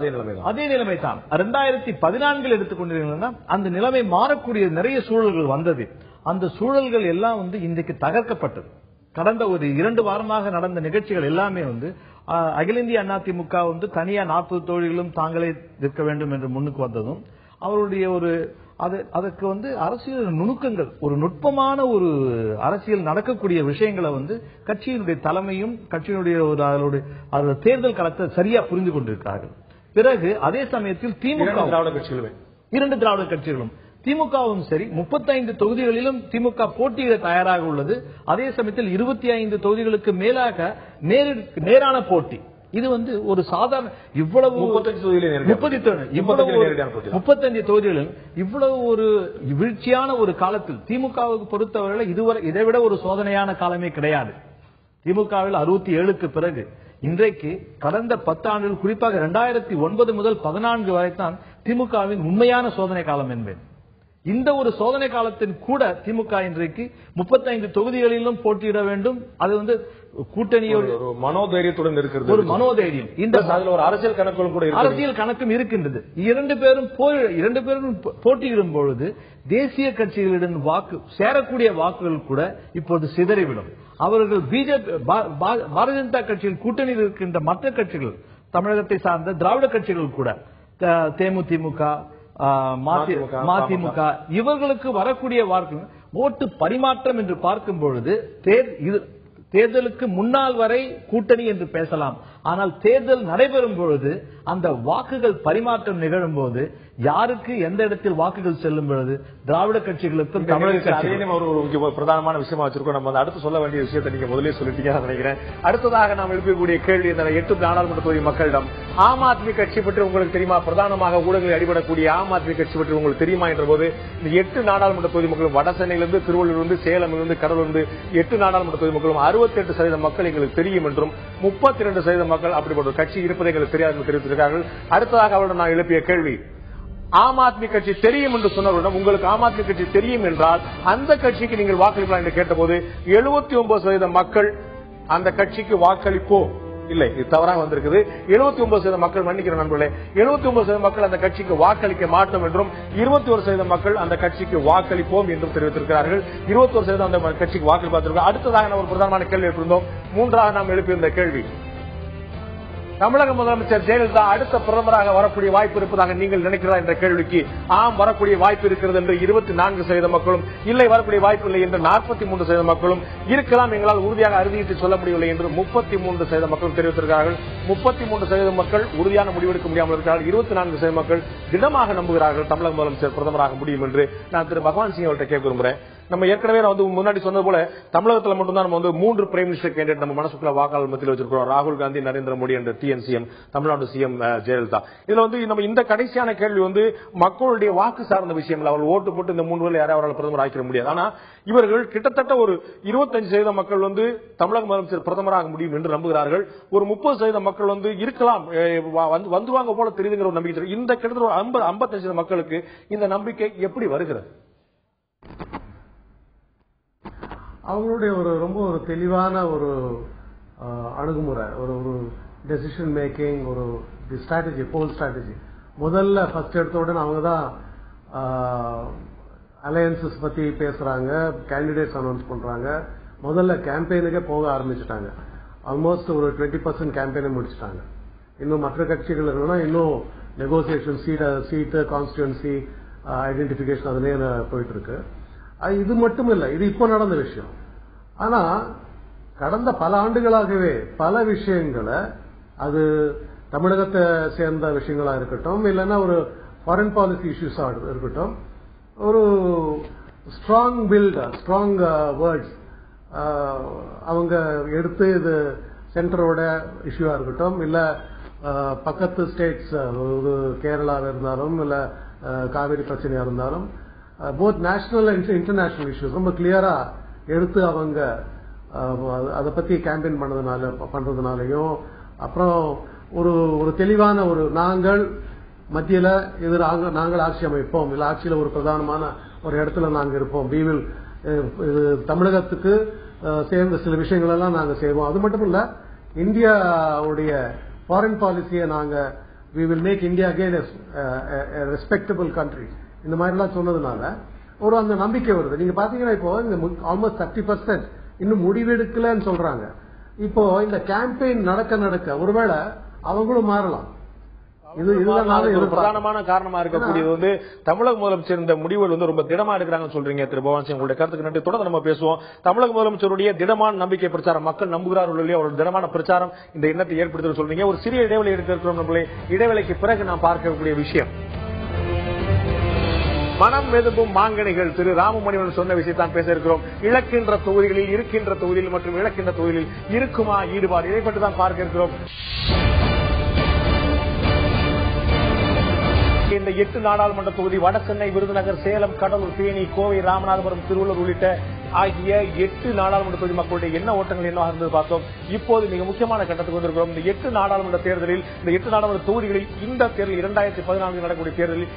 அதே நிலைமை தான் 2014 எடுத்துக்கொண்டிருந்தா அந்த நிலைமை மாறக்கூடிய நிறைய சூழல்கள் வந்தது. அந்த சூழல்கள் எல்லாம் இன்றைக்கு தகர்க்கப்பட்டது. கடந்த ஒரு 2 வாரமாக நடந்த நிகழ்ச்சிகள் எல்லாமே அகில இந்திய அதிமுக தனியா 40 தொழில்களும் தாங்களே நிற்க வேண்டும் என்று முன்னுக்கு வந்ததும், அவருடைய ஒரு அதற்கு அரசியல் நுணுக்கங்கள், ஒரு நுட்பமான ஒரு அரசியல் நடக்கக்கூடிய விஷயங்களை கட்சியினுடைய தலைமையும் கட்சியினுடைய ஒரு தேர்தல் களத்தை சரியா புரிந்து கொண்டிருக்கிறார்கள். பிறகு அதே சமயத்தில் திமுக 2 திராவிட கட்சிகளும் திமுகவும் சரி 35 தொகுதிகளிலும் திமுக போட்டியிட தயாராக உள்ளது. அதே சமயத்தில் 25 தொகுதிகளுக்கு மேலாக நேரான போட்டி. இது ஒரு சாதாரண இவ்வளவு 35 தொகுதிகளில் இவ்வளவு ஒரு வீழ்ச்சியான ஒரு காலத்தில் திமுகவுக்கு பொறுத்தவரை இதைவிட ஒரு சோதனையான காலமே கிடையாது. திமுகவில் 67க்கு பிறகு இன்றைக்கு கடந்த 10 ஆண்டுகள், குறிப்பாக 2009 முதல் 14 வரைத்தான் திமுகவின் உண்மையான சோதனை காலம் என்பேன். இந்த ஒரு சோதனை காலத்தின் கூட திமுக இன்றைக்கு 35 தொகுதிகளிலும் போட்டியிட வேண்டும். அது கூட்டணியோடு மனோதைரியத்துடன் இருக்கிறது. ஒரு மனோதைரியம். இந்த ஒரு அரசியல் கணக்குகள் கூட அரசியல் கணக்கும் இருக்கின்றது. இரண்டு பேரும் போட்டியிடும் பொழுது தேசிய கட்சிகளிடம் சேரக்கூடிய வாக்குகள் கூட இப்போது சிதறிவிடும். அவர்கள் பிஜேபி பாரதிய ஜனதா கட்சியின் கூட்டணியில் இருக்கின்ற மற்ற கட்சிகள், தமிழகத்தை சார்ந்த திராவிட கட்சிகள் கூட, தேமுதிக, மதிமுக, இவர்களுக்கு வரக்கூடிய வாக்கு ஓட்டு பரிமாற்றம் என்று பார்க்கும் பொழுது தேர்தலுக்கு முன்னால் வரை கூட்டணி என்று பேசலாம். ஆனால் தேர்தல் நடைபெறும் பொழுது அந்த வாக்குகள் பரிமாற்றம் நிகழும் போது யாருக்கு எந்த இடத்தில் வாக்குகள் செல்லும் பொழுது திராவிட கட்சிகளுக்கும் தமிழக கட்சிகளுக்கும் ஒரு பிரதானமான விஷயமா வச்சிருக்கோம். நம்ம அடுத்து சொல்ல வேண்டிய விஷயத்தை நீங்க முதலே சொல்லிட்டீங்க நினைக்கிறேன். அடுத்ததாக நாம் எழுப்பக்கூடிய கேள்வி, 8 நாடாளுமன்ற தொகுதி மக்களிடம் ஆம் ஆத்மி கட்சி பற்றி உங்களுக்கு தெரியுமா? பிரதானமாக ஊடகங்களில் அடிபடக்கூடிய ஆம் ஆத்மி கட்சி பற்றி உங்களுக்கு தெரியுமா என்ற போது இந்த 8 நாடாளுமன்ற தொகுதி மக்களும் வடசென்னையிலிருந்து, திருவள்ளூரிலிருந்து, சேலமிலிருந்து, கடலூரிலிருந்து 8 நாடாளுமன்ற தொகுதி மக்களும் 68% மக்கள் எங்களுக்கு தெரியும் என்றும் 32% மக்கள் அப்படிப்பட்ட ஒரு கட்சி இருப்பதை எங்களுக்கு தெரியாது என்று தெரிவித்திருக்கிறார்கள். அடுத்ததாக அவரிடம் நான் எழுப்பிய கேள்வி, ஆம் ஆத்மி கட்சி தெரியும் என்று சொன்னவரிடம் உங்களுக்கு ஆம் ஆத்மி கட்சி தெரியும் என்றால் அந்த கட்சிக்கு நீங்கள் வாக்களிக்கலாம் என்று கேட்டபோது 79% மக்கள் அந்த கட்சிக்கு வாக்களிப்போம். இல்லை, இது தவறாக வந்திருக்குது. 79% மக்கள், மன்னிக்கிற நண்பர்களே, 79% மக்கள் அந்த கட்சிக்கு வாக்களிக்க மாட்டோம் என்றும் 21% மக்கள் அந்த கட்சிக்கு வாக்களிப்போம் என்றும் தெரிவித்திருக்கிறார்கள். 21% அந்த கட்சிக்கு வாக்களிப்பார்கள். அடுத்ததாக நாம் ஒரு பிரதானமான கேள்வி எழுப்பியிருந்தோம். மூன்றாக நாம் எழுப்பியிருந்த கேள்வி, தமிழக முதலமைச்சர் ஜெயலலிதா அடுத்த பிரதமராக வரக்கூடிய வாய்ப்பு இருப்பதாக நீங்கள் நினைக்கிறதா என்ற கேள்விக்கு ஆம் வரக்கூடிய வாய்ப்பு இருக்கிறது என்று 24% மக்களும், இல்லை வரக்கூடிய வாய்ப்பு இல்லை என்று 43% மக்களும், இருக்கலாம் எங்களால் உறுதியாக அறுதியிட்டு சொல்ல முடியவில்லை என்று 33% மக்களும் தெரிவித்திருக்கிறார்கள். 33% மக்கள் உறுதியான முடிவெடுக்க முடியாமல் இருக்கிறார்கள். 24% மக்கள் திடமாக நம்புகிறார்கள் தமிழக முதலமைச்சர் பிரதமராக முடியும் என்று. நான் திரு பகவான் சிங் அவர்கிட்ட கேட்க விரும்புகிறேன். நம்ம ஏற்கனவே முன்னாடி சொன்னது போல தமிழகத்தில் மட்டும்தான் நம்ம 3 பிரைம் மினிஸ்டர் கேண்டிடேட் நம்ம மனசுக்குள்ள வாக்காளர் மத்தியில் வச்சிருக்கிறோம். ராகுல் காந்தி, நரேந்திர மோடி என்ற TNCM, தமிழ்நாடு சிஎம் ஜெயலலிதா. இதுல நம்ம இந்த கடைசியான கேள்வி மக்களுடைய வாக்கு சார்ந்த விஷயம். அவர்கள் ஓட்டு போட்டு இந்த 3 யாராவது பிரதமர் ஆக்கிட முடியாது. ஆனா இவர்கள் கிட்டத்தட்ட ஒரு 25% மக்கள் தமிழக முதலமைச்சர் பிரதமராக முடியும் என்று நம்புகிறார்கள். ஒரு 30% மக்கள் இருக்கலாம், வந்துவாங்க போல தெரியுதுங்கிற ஒரு நம்பிக்கை. இந்த கிட்டத்தட்ட ஒரு 55% மக்களுக்கு இந்த நம்பிக்கை எப்படி வருகிறது? அவங்களுடைய ரொம்ப ஒரு தெளிவான ஒரு அணுகுமுறை, ஒரு டெசிஷன் மேக்கிங், ஒரு ஸ்ட்ராட்டஜி, போல் ஸ்ட்ராட்டஜி. முதல்ல ஃபர்ஸ்ட் எடுத்த உடனே அவங்க தான் அலையன்சஸ் பத்தி பேசுறாங்க, கேண்டிடேட்ஸ் அனௌன்ஸ் பண்றாங்க. முதல்ல கேம்பெயினுக்கே போக ஆரம்பிச்சுட்டாங்க. ஆல்மோஸ்ட் ஒரு 20% கேம்பெயினை முடிச்சுட்டாங்க. இன்னும் மற்ற கட்சிகள் இருக்குன்னா இன்னும் நெகோசியேஷன், சீட்டு, கான்ஸ்டிடுவன்சி ஐடென்டிபிகேஷன் அதுலயே போயிட்டு இருக்கு. இது மட்டும் இல்ல, இது இப்ப நடந்த விஷயம். ஆனா கடந்த பல ஆண்டுகளாகவே பல விஷயங்களை, அது தமிழகத்தை சேர்ந்த விஷயங்களா இருக்கட்டும், இல்லைன்னா ஒரு ஃபாரின் பாலிசி இஷ்யூஸா இருக்கட்டும், ஒரு ஸ்ட்ராங் பில்ட், ஸ்ட்ராங் வேர்ட்ஸ் அவங்க எடுத்து இது சென்டரோட இஷ்யூவா இருக்கட்டும், இல்ல பக்கத்து ஸ்டேட்ஸ், ஒரு கேரளாவா இருந்தாலும் இல்ல காவிரி பிரச்சனையா இருந்தாலும், both national and international issues ரொம்ப கிளியரா எடுத்து அவங்க அதை பத்தி கேம்பெயின் பண்றதுனாலையும், அப்புறம் ஒரு தெளிவான ஒரு நாங்கள் மத்தியில இது நாங்கள் ஆட்சி அமைப்போம், இல்ல ஆட்சியில ஒரு பிரதானமான ஒரு இடத்துல நாங்க இருப்போம், இது தமிழகத்துக்கு சேர்ந்த சில விஷயங்கள் எல்லாம் நாங்க செய்வோம். அது மட்டும் இல்ல, இந்தியாவுடைய ஃபாரின் பாலிசியை நாங்க we will make India again a respectable country, இந்த மாதிரி எல்லாம் சொன்னதுனால ஒரு அந்த நம்பிக்கை வருது. நீங்க பாத்தீங்கன்னா இப்போ இந்த ஆல்மோஸ்ட் 30% இன்னும் முடிவெடுக்கலன்னு சொல்றாங்க. இப்போ இந்த கேம்பெயின் நடக்க ஒருவேளை அவங்களும் மாறலாம். இது பிரதானமான காரணமா இருக்கக்கூடியது தமிழக முதலமைச்சர் இந்த முடிவுகள் ரொம்ப திடமா எடுக்கிறாங்கன்னு சொல்றீங்க திரு பகவான் சிங். உங்களுடைய கருத்துக்கு நன்றி. தொடர்ந்து நம்ம பேசுவோம். தமிழக முதலமைச்சருடைய திடமான நம்பிக்கை பிரச்சாரம், மக்கள் நம்புகிறார்கள் இல்லையா, ஒரு திடமான பிரச்சாரம் இந்த எண்ணத்தை ஏற்படுத்த சொல்றீங்க. ஒரு சிறிய இடைவெளி எடுத்திருக்கிறோம். நம்மளே இடைவெளிக்கு பிறகு நாம் பார்க்கக்கூடிய விஷயம், மனம் மெதும்பும் மாங்கனிகள் திரு ராமமணிவன் சொன்ன விஷயத்தான் பேச இருக்கிறோம். இழக்கின்ற தொகுதிகளில், இருக்கின்ற தொகுதியில் மற்றும் இழக்கின்ற தொகுதியில் இருக்குமா ஈடுபாடு, இதை பற்றி தான் பார்க்க இருக்கிறோம். இந்த 8 நாடாளுமன்ற தொகுதி வடசென்னை, விருதுநகர், சேலம், கடலூர், தேனி, கோவை, ராமநாதபுரம், திருவள்ளூர் உள்ளிட்ட ஆகிய 8 நாடாளுமன்ற தொகுதி மக்களுடைய என்ன ஓட்டங்கள் என்னவாக இருந்தது பார்த்தோம். இப்போது மிக முக்கியமான கட்டத்துக்கு வந்திருக்கிறோம். இந்த 8 நாடாளுமன்ற தேர்தலில், இந்த 8 நாடாளுமன்ற தொகுதிகளில் இந்த தேர்தல் 2014 நடக்கக்கூடிய தேர்தலில்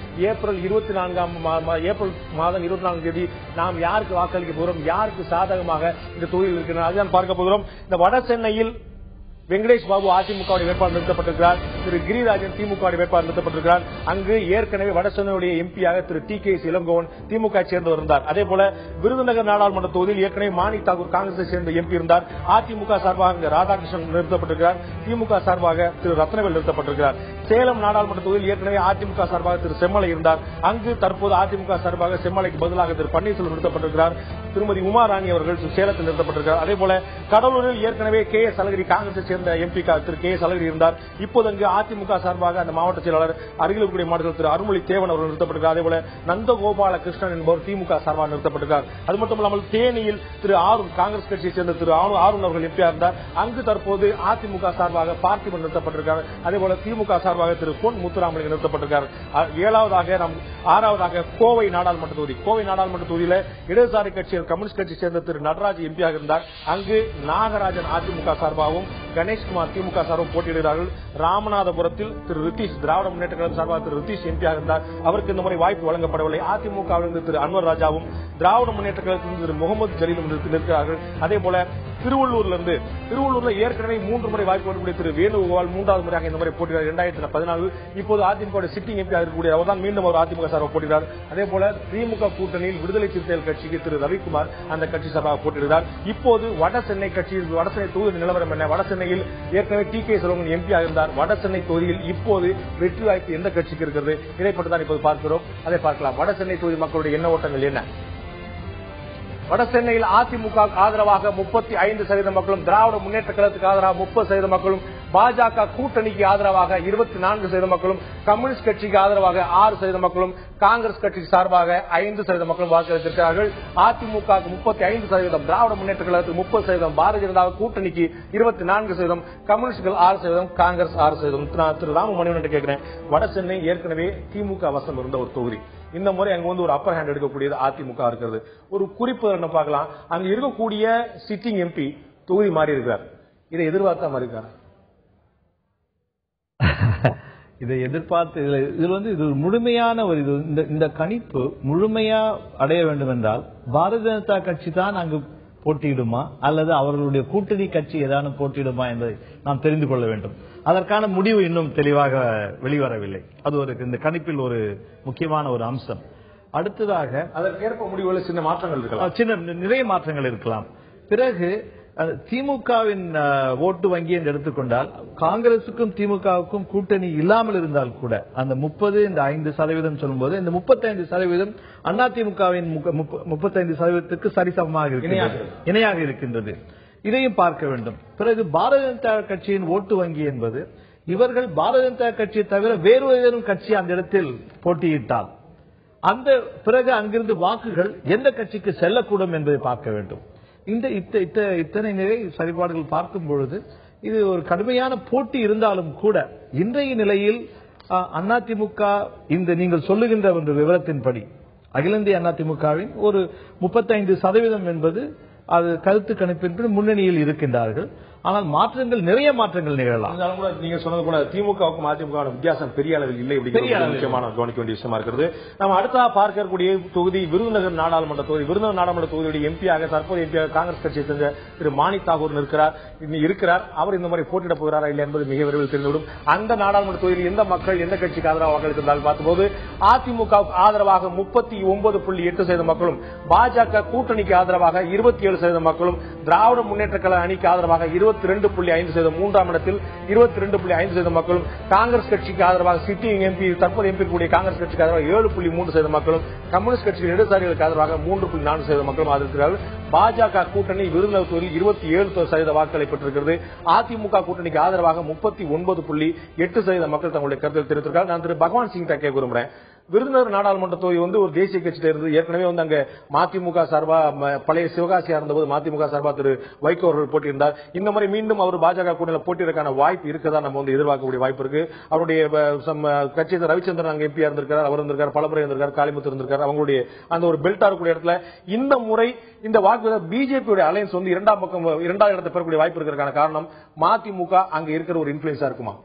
ஏப்ரல் மாதம் 24 தேதி நாம் யாருக்கு வாக்களிக்க போகிறோம், யாருக்கு சாதகமாக இந்த தொகுதியில் இருக்கிறார், அதுதான் பார்க்க போகிறோம். இந்த வட சென்னையில் வெங்கடேஷ் பாபு அதிமுகவுடைய வேட்பாளர் நிறுத்தப்பட்டிருக்கிறார். திரு கிரிராஜன் திமுக வேட்பாளர் நிறுத்தப்பட்டிருக்கிறார். அங்கு ஏற்கனவே வடசென்னையுடைய எம்பியாக திரு TKS இளங்கோவன் திமுக சேர்ந்தவர் இருந்தார். அதே போல விருதுநகர் நாடாளுமன்ற தொகுதியில் ஏற்கனவே மாணிக் தாக்கூர் காங்கிரஸை சேர்ந்த எம்பி இருந்தார். அதிமுக சார்பாக ராதாகிருஷ்ணன் நிறுத்தப்பட்டிருக்கிறார். திமுக சார்பாக திரு ரத்னவேல் நிறுத்தப்பட்டிருக்கிறார். சேலம் நாடாளுமன்ற தொகுதியில் ஏற்கனவே அதிமுக சார்பாக திரு செம்மலை இருந்தார். அங்கு தற்போது அதிமுக சார்பாக செம்மலைக்கு பதிலாக திரு பன்னீர்செல்வம் நிறுத்தப்பட்டிருக்கிறார். திருமதி உமாராணி அவர்கள் சேலத்தில் நிறுத்தப்பட்டிருக்கிறார். அதே போல கடலூரில் ஏற்கனவே KS அழகிரி காங்கிரஸை சேர்ந்த எம்பி திரு KS அழகிரி இருந்தார். இப்போது அங்கு அதிமுக சார்பாக அந்த மாவட்ட செயலாளர் அருகில் இருக்கக்கூடிய மாவட்டத்தில் திரு அருள்மொழி தேவன் அவர்கள் நிறுத்தப்பட்டிருக்கிறார். அதே போல நந்தகோபால கிருஷ்ணன் என்பவர் திமுக சார்பாக நிறுத்தப்பட்டிருக்கிறார். அது மட்டுமல்லாமல் தேனியில் திரு ஆரூன் காங்கிரஸ் கட்சியை சேர்ந்த திரு ஆரூன் அவர்கள் எம்பியா இருந்தார். அங்கு தற்போது அதிமுக சார்பாக பார்த்திபன் நிறுத்தப்பட்டிருக்கிறார். அதே போல திமுக சார்பாக திரு பொன் முத்துராமலிங்க நிறுத்தப்பட்டிருக்கிறார். 6வதாக கோவை நாடாளுமன்ற தொகுதி. கோவை நாடாளுமன்ற தொகுதியில் இடதுசாரி கட்சி கம்யூனிஸ்ட் கட்சியை சேர்ந்த திரு நடராஜ் எம்பியாக இருந்தார். அங்கு நாகராஜன் அதிமுக சார்பாகவும் கணேஷ்குமார் திமுக சார்பாகவும் போட்டியிடுகிறார்கள். ராமநாதபுரத்தில் திரு ரித்தீஷ் திராவிட முன்னேற்ற கழகம் சார்பாக திரு ரித்தீஷ் எம்பியாக இருந்தார். அவருக்கு இந்த முறை வாய்ப்பு வழங்கப்படவில்லை. அதிமுகவிலிருந்து திரு அன்வர் ராஜாவும் திராவிட முன்னேற்ற கழகத்திலிருந்து திரு முகமது ஜலீலும் நிற்கிறார்கள். அதே போல திருவள்ளூர்ல ஏற்கனவே 3 முறை வாய்ப்பு வரக்கூடிய திரு வேணுகோபால் 3வது முறையாக இந்த முறை போட்டியிடார் 2014. இப்போது அதிமுக சிட்டிங் எம்பி இருக்கக்கூடிய அவர் தான் மீண்டும் ஒரு அதிமுக சார்பாக போட்டியிடார். அதே போல திமுக கூட்டணியில் விடுதலை சிறுத்தைகள் கட்சிக்கு திரு ரவிக்குமார் அந்த கட்சி சார்பாக போட்டியிடுகிறார். இப்போது வடசென்னை கட்சியில் வடசென்னை தொகுதி நிலவரம் என்ன? வடசென்னையில் ஏற்கனவே TKS இளங்கோவன் எம்பியாக இருந்தார். வடசென்னை தொகுதியில் இப்போது வெற்றி வாய்ப்பு எந்த கட்சிக்கு இருக்கிறது, இதை பற்றி தான் இப்போது பார்க்கிறோம். அதை பார்க்கலாம். வடசென்னை தொகுதி மக்களுடைய என்ன ஓட்டங்கள் என்ன? வடசென்னையில் அதிமுக ஆதரவாக 35% மக்களும், திராவிட முன்னேற்ற கழகத்துக்கு ஆதரவாக 30% மக்களும், பாஜக கூட்டணிக்கு ஆதரவாக 24% மக்களும், கம்யூனிஸ்ட் கட்சிக்கு ஆதரவாக 6% மக்களும், காங்கிரஸ் கட்சிக்கு சார்பாக 5% மக்களும் வாக்களித்திருக்கிறார்கள். அதிமுக 35%, திராவிட முன்னேற்ற கழகத்துக்கு 30%, பாரதிய ஜனதா கூட்டணிக்கு 24%, கம்யூனிஸ்டுகள் 6%, காங்கிரஸ் 6%. நான் திரு ராமமணிவன் கேட்கிறேன், வடசென்னை ஏற்கனவே திமுக வசம் இருந்த ஒரு தொகுதி. இந்த முறை அங்க ஒரு அப்பர் ஹேண்ட் எடுக்கக்கூடியது அதிமுக இருக்கிறது. ஒரு குறிப்பு என்ன பார்க்கலாம், அங்க இருக்கக்கூடிய சிட்டிங் எம்பி தொகுதி மாறி இருக்கிறார். இதை எதிர்பார்த்தா மாறி இருக்காரு. இதை எதிர்பார்த்து இது முழுமையான ஒரு இந்த கணிப்பு முழுமையா அடைய வேண்டும் என்றால் பாரதிய ஜனதா கட்சி தான் அங்கு போட்டியிடுமா அல்லது அவர்களுடைய கூட்டணி கட்சி ஏதாவது போட்டியிடுமா என்பதை நாம் தெரிந்து கொள்ள வேண்டும். அதற்கான முடிவு இன்னும் தெளிவாக வெளிவரவில்லை. அது இந்த கணிப்பில் ஒரு முக்கியமான ஒரு அம்சம். அடுத்ததாக அதற்கேற்ப முடிவுகளில் சின்ன மாற்றங்கள் இருக்கலாம், நிறைய மாற்றங்கள் இருக்கலாம். பிறகு திமுகவின் ஓட்டு வங்கி என்று எடுத்துக்கொண்டால் காங்கிரசுக்கும் திமுகவுக்கும் கூட்டணி இல்லாமல் இருந்தால் கூட அந்த 30 இந்த 5% சொல்லும்போது இந்த 35% அதிமுகவின் 35%க்கு சரிசமமாக இணையாக இருக்கின்றது. இதையும் பார்க்க வேண்டும். பிறகு பாரதிய ஜனதா கட்சியின் ஓட்டு வங்கி என்பது இவர்கள் பாரதிய ஜனதா கட்சியை தவிர வேறு ஏதேனும் கட்சி அந்த இடத்தில் போட்டியிட்டால் அந்த பிறகு அங்கிருந்து வாக்குகள் எந்த கட்சிக்கு செல்லக்கூடும் என்பதை பார்க்க வேண்டும். இத்தனை நிலை சரிபாடுகள் பார்க்கும் பொழுது இது ஒரு கடுமையான போட்டி இருந்தாலும் கூட இன்றைய நிலையில் அதிமுக இந்த நீங்கள் சொல்லுகின்ற ஒரு விவரத்தின்படி அகில இந்திய அதிமுகவின் ஒரு 35% என்பது அது கருத்து கணிப்பின் முன்னணியில் இருக்கின்றார்கள். ஆனால் நிறைய மாற்றங்கள் நிகழலாம். நீங்க சொன்னது போல திமுகவுக்கும் அதிமுகவுக்கும் வித்தியாசம் பெரிய அளவில் இல்லை. முக்கியமான கவனிக்க வேண்டிய விஷயமா இருக்கிறது. நம்ம அடுத்ததாக பார்க்கக்கூடிய தொகுதி விருதுநகர் நாடாளுமன்ற தொகுதி. விருதுநகர் நாடாளுமன்ற தொகுதியுடைய எம்பியாக தற்போது எம்பியாக காங்கிரஸ் கட்சியை சேர்ந்த திரு மாணிக் தாக்கூர் இருக்கிறார். அவர் இந்த முறை போட்டியிட போகிறாரா இல்லை என்பது மிக விரைவில் தெரிந்துவிடும். அந்த நாடாளுமன்ற தொகுதியில் எந்த மக்கள் எந்த கட்சிக்கு ஆதரவாக வாக்களித்திருந்தால் பார்த்தபோது அதிமுக ஆதரவாக 39.8% மக்களும், பாஜக கூட்டணிக்கு ஆதரவாக 27% மக்களும், திராவிட முன்னேற்ற கழக அணிக்கு ஆதரவாக 22.5%, மூன்றாம் இடத்தில் 22.5% மக்களும், காங்கிரஸ் கட்சிக்கு ஆதரவாக சிட்டிங் எம்பி தற்போது எம்பி கூடிய காங்கிரஸ் கட்சிக்கு ஆதரவாக 7.3% மக்களும், கம்யூனிஸ்ட் கட்சியின் இடதுசாரிகளுக்கு ஆதரவாக 3.4% மக்களும் ஆதரிக்கிறார்கள். பாஜக கூட்டணி விருதுநகர் தொகுதியில் 27% வாக்குகளை பெற்றிருக்கிறது. அதிமுக கூட்டணிக்கு ஆதரவாக 39.8% மக்கள் தங்களுடைய கருத்தில் தெரிவித்திருக்கிறார். நான் திரு பகவான் சிங் கேட்க விரும்புகிறேன், விருதுநகர் நாடாளுமன்ற தொகுதி வந்து ஒரு தேசிய கட்சியில இருந்து ஏற்கனவே வந்து அங்க மதிமுக சார்பா பழைய சிவகாசியா இருந்தபோது மதிமுக சார்பா திரு வைகோ அவர்கள் போட்டியிருந்தார். இந்த முறை மீண்டும் அவர் பாஜக கூட்டணியில போட்டியிடக்கான வாய்ப்பு இருக்கதா நம்ம வந்து எதிர்பார்க்கக்கூடிய வாய்ப்பு இருக்கு. அவருடைய கட்சி ரவிச்சந்திரன் அங்க எம்பியா இருந்திருக்காரு, அவர் இருந்திருக்காரு, பலமுறை இருந்திருக்காரு, காளிமுத்து இருந்திருக்காரு. அவங்களுடைய அந்த ஒரு பெல்டா இருக்கக்கூடிய இடத்துல இந்த முறை இந்த வாக்கு பிஜேபியுடைய அலையன்ஸ் வந்து இரண்டாவது இடத்தை பெறக்கூடிய வாய்ப்பு இருக்கிறதுக்கான காரணம் மதிமுக அங்க இருக்கிற ஒரு இன்ஃபுளுன்ஸா இருக்குமா?